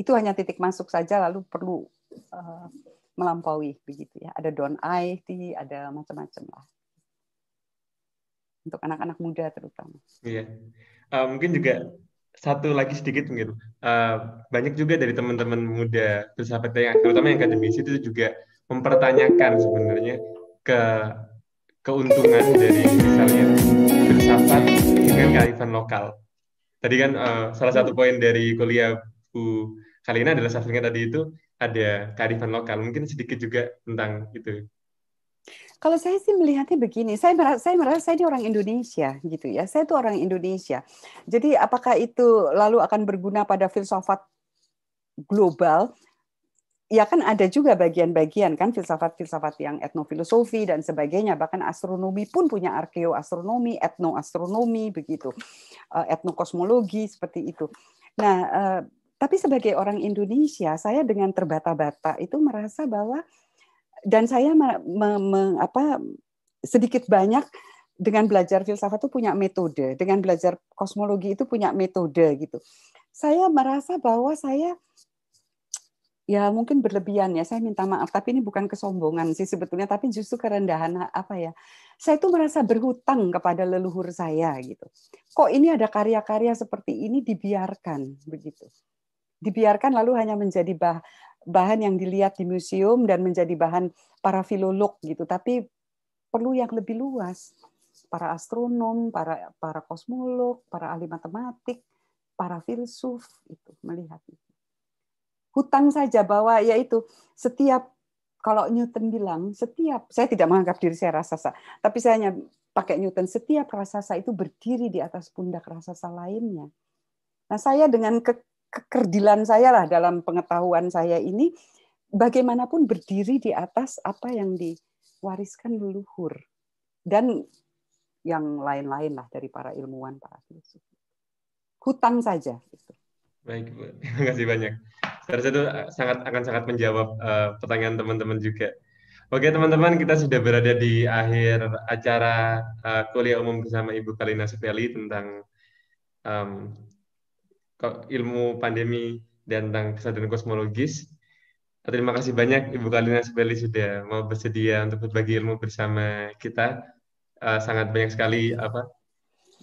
itu hanya titik masuk saja, lalu perlu melampaui begitu ya. Ada Don IT, ada macam-macam lah. Untuk anak-anak muda terutama.
Iya. Mungkin juga satu lagi sedikit mungkin. Banyak juga dari teman-teman muda filsafat yang terutama yang akademisi itu juga mempertanyakan sebenarnya keuntungan dari misalnya filsafat dengan kearifan lokal. Tadi kan salah satu poin dari kuliah Bu Kalina adalah salah satunya tadi itu ada kearifan lokal. Mungkin sedikit juga tentang itu.
Kalau saya sih melihatnya begini, saya merasa saya ini orang Indonesia gitu ya. Saya itu orang Indonesia. Jadi apakah itu lalu akan berguna pada filsafat global? Ya kan ada juga bagian-bagian kan filsafat-filsafat yang etnofilosofi dan sebagainya, bahkan astronomi pun punya arkeoastronomi, etnoastronomi begitu, etnokosmologi seperti itu. Nah, tapi sebagai orang Indonesia, saya dengan terbata-bata itu merasa bahwa, dan saya sedikit banyak dengan belajar filsafat itu punya metode, dengan belajar kosmologi itu punya metode gitu. Saya merasa bahwa saya ya mungkin berlebihan ya, saya minta maaf, tapi ini bukan kesombongan sih sebetulnya, tapi justru kerendahan saya tuh merasa berhutang kepada leluhur saya gitu. Kok ini ada karya-karya seperti ini dibiarkan begitu, dibiarkan lalu hanya menjadi bahan yang dilihat di museum dan menjadi bahan para filolog gitu, tapi perlu yang lebih luas, para astronom, para kosmolog, para ahli matematik, para filsuf itu melihat itu. Hutang saja bahwa yaitu setiap, kalau Newton bilang saya tidak menganggap diri saya raksasa, tapi saya hanya pakai Newton, setiap raksasa itu berdiri di atas pundak raksasa lainnya. Nah saya dengan kekerdilan saya lah dalam pengetahuan saya ini, bagaimanapun berdiri di atas apa yang diwariskan leluhur dan yang lain-lain lah dari para ilmuwan, para filsuf. Hutang saja.
Baik, Bu. Terima kasih banyak. Saya rasa itu akan sangat menjawab pertanyaan teman-teman juga. Oke, teman-teman, kita sudah berada di akhir acara kuliah umum bersama Ibu Kalina Supeli tentang ilmu pandemi dan tentang kesadaran kosmologis. Terima kasih banyak Ibu Kalina Supeli sudah mau bersedia untuk berbagi ilmu bersama kita. Sangat banyak sekali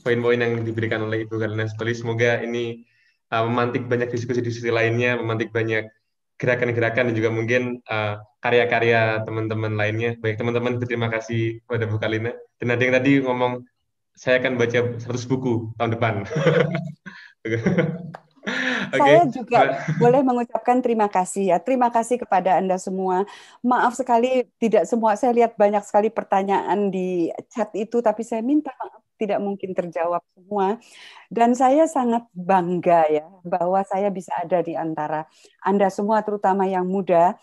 poin-poin yang diberikan oleh Ibu Kalina Supeli. Semoga ini memantik banyak diskusi-diskusi lainnya, memantik banyak gerakan-gerakan dan juga mungkin karya-karya teman-teman lainnya. Baik teman-teman, berterima kasih kepada Bu Kalina. Dan ada yang tadi ngomong, saya akan baca 100 buku tahun depan.
Saya juga boleh mengucapkan terima kasih ya. Terima kasih kepada Anda semua. Maaf sekali tidak semua, saya lihat banyak sekali pertanyaan di chat itu, tapi saya minta maaf tidak mungkin terjawab semua. Dan saya sangat bangga ya bahwa saya bisa ada di antara Anda semua, terutama yang muda.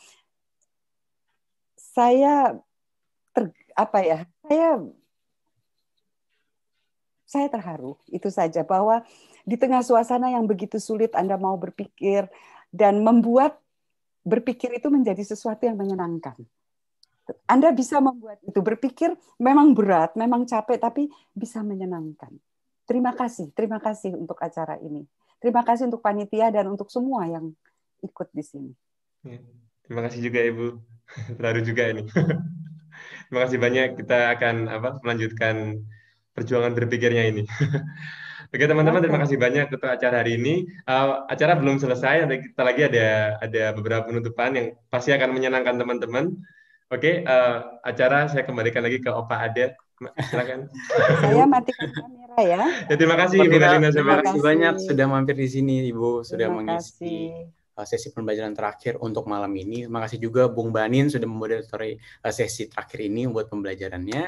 Saya terharu, itu saja, bahwa di tengah suasana yang begitu sulit Anda mau berpikir dan membuat berpikir itu menjadi sesuatu yang menyenangkan. Anda bisa membuat itu, berpikir memang berat, memang capek, tapi bisa menyenangkan. Terima kasih untuk acara ini. Terima kasih untuk panitia dan untuk semua yang ikut di sini.
Terima kasih juga Ibu, terharu juga ini. Terima kasih banyak, kita akan melanjutkan perjuangan berpikirnya ini. Oke teman-teman, terima kasih banyak untuk acara hari ini. Acara belum selesai, kita lagi ada beberapa penutupan yang pasti akan menyenangkan teman-teman. Oke, acara saya kembalikan lagi ke Opa Ade. Silakan.
Saya matikan kamera ya.
Terima kasih Ibu Kalina.
Terima kasih banyak sudah mampir di sini, Ibu, sudah mengisi sesi pembelajaran terakhir untuk malam ini. Terima kasih juga Bung Banin sudah memoderatori sesi terakhir ini buat pembelajarannya.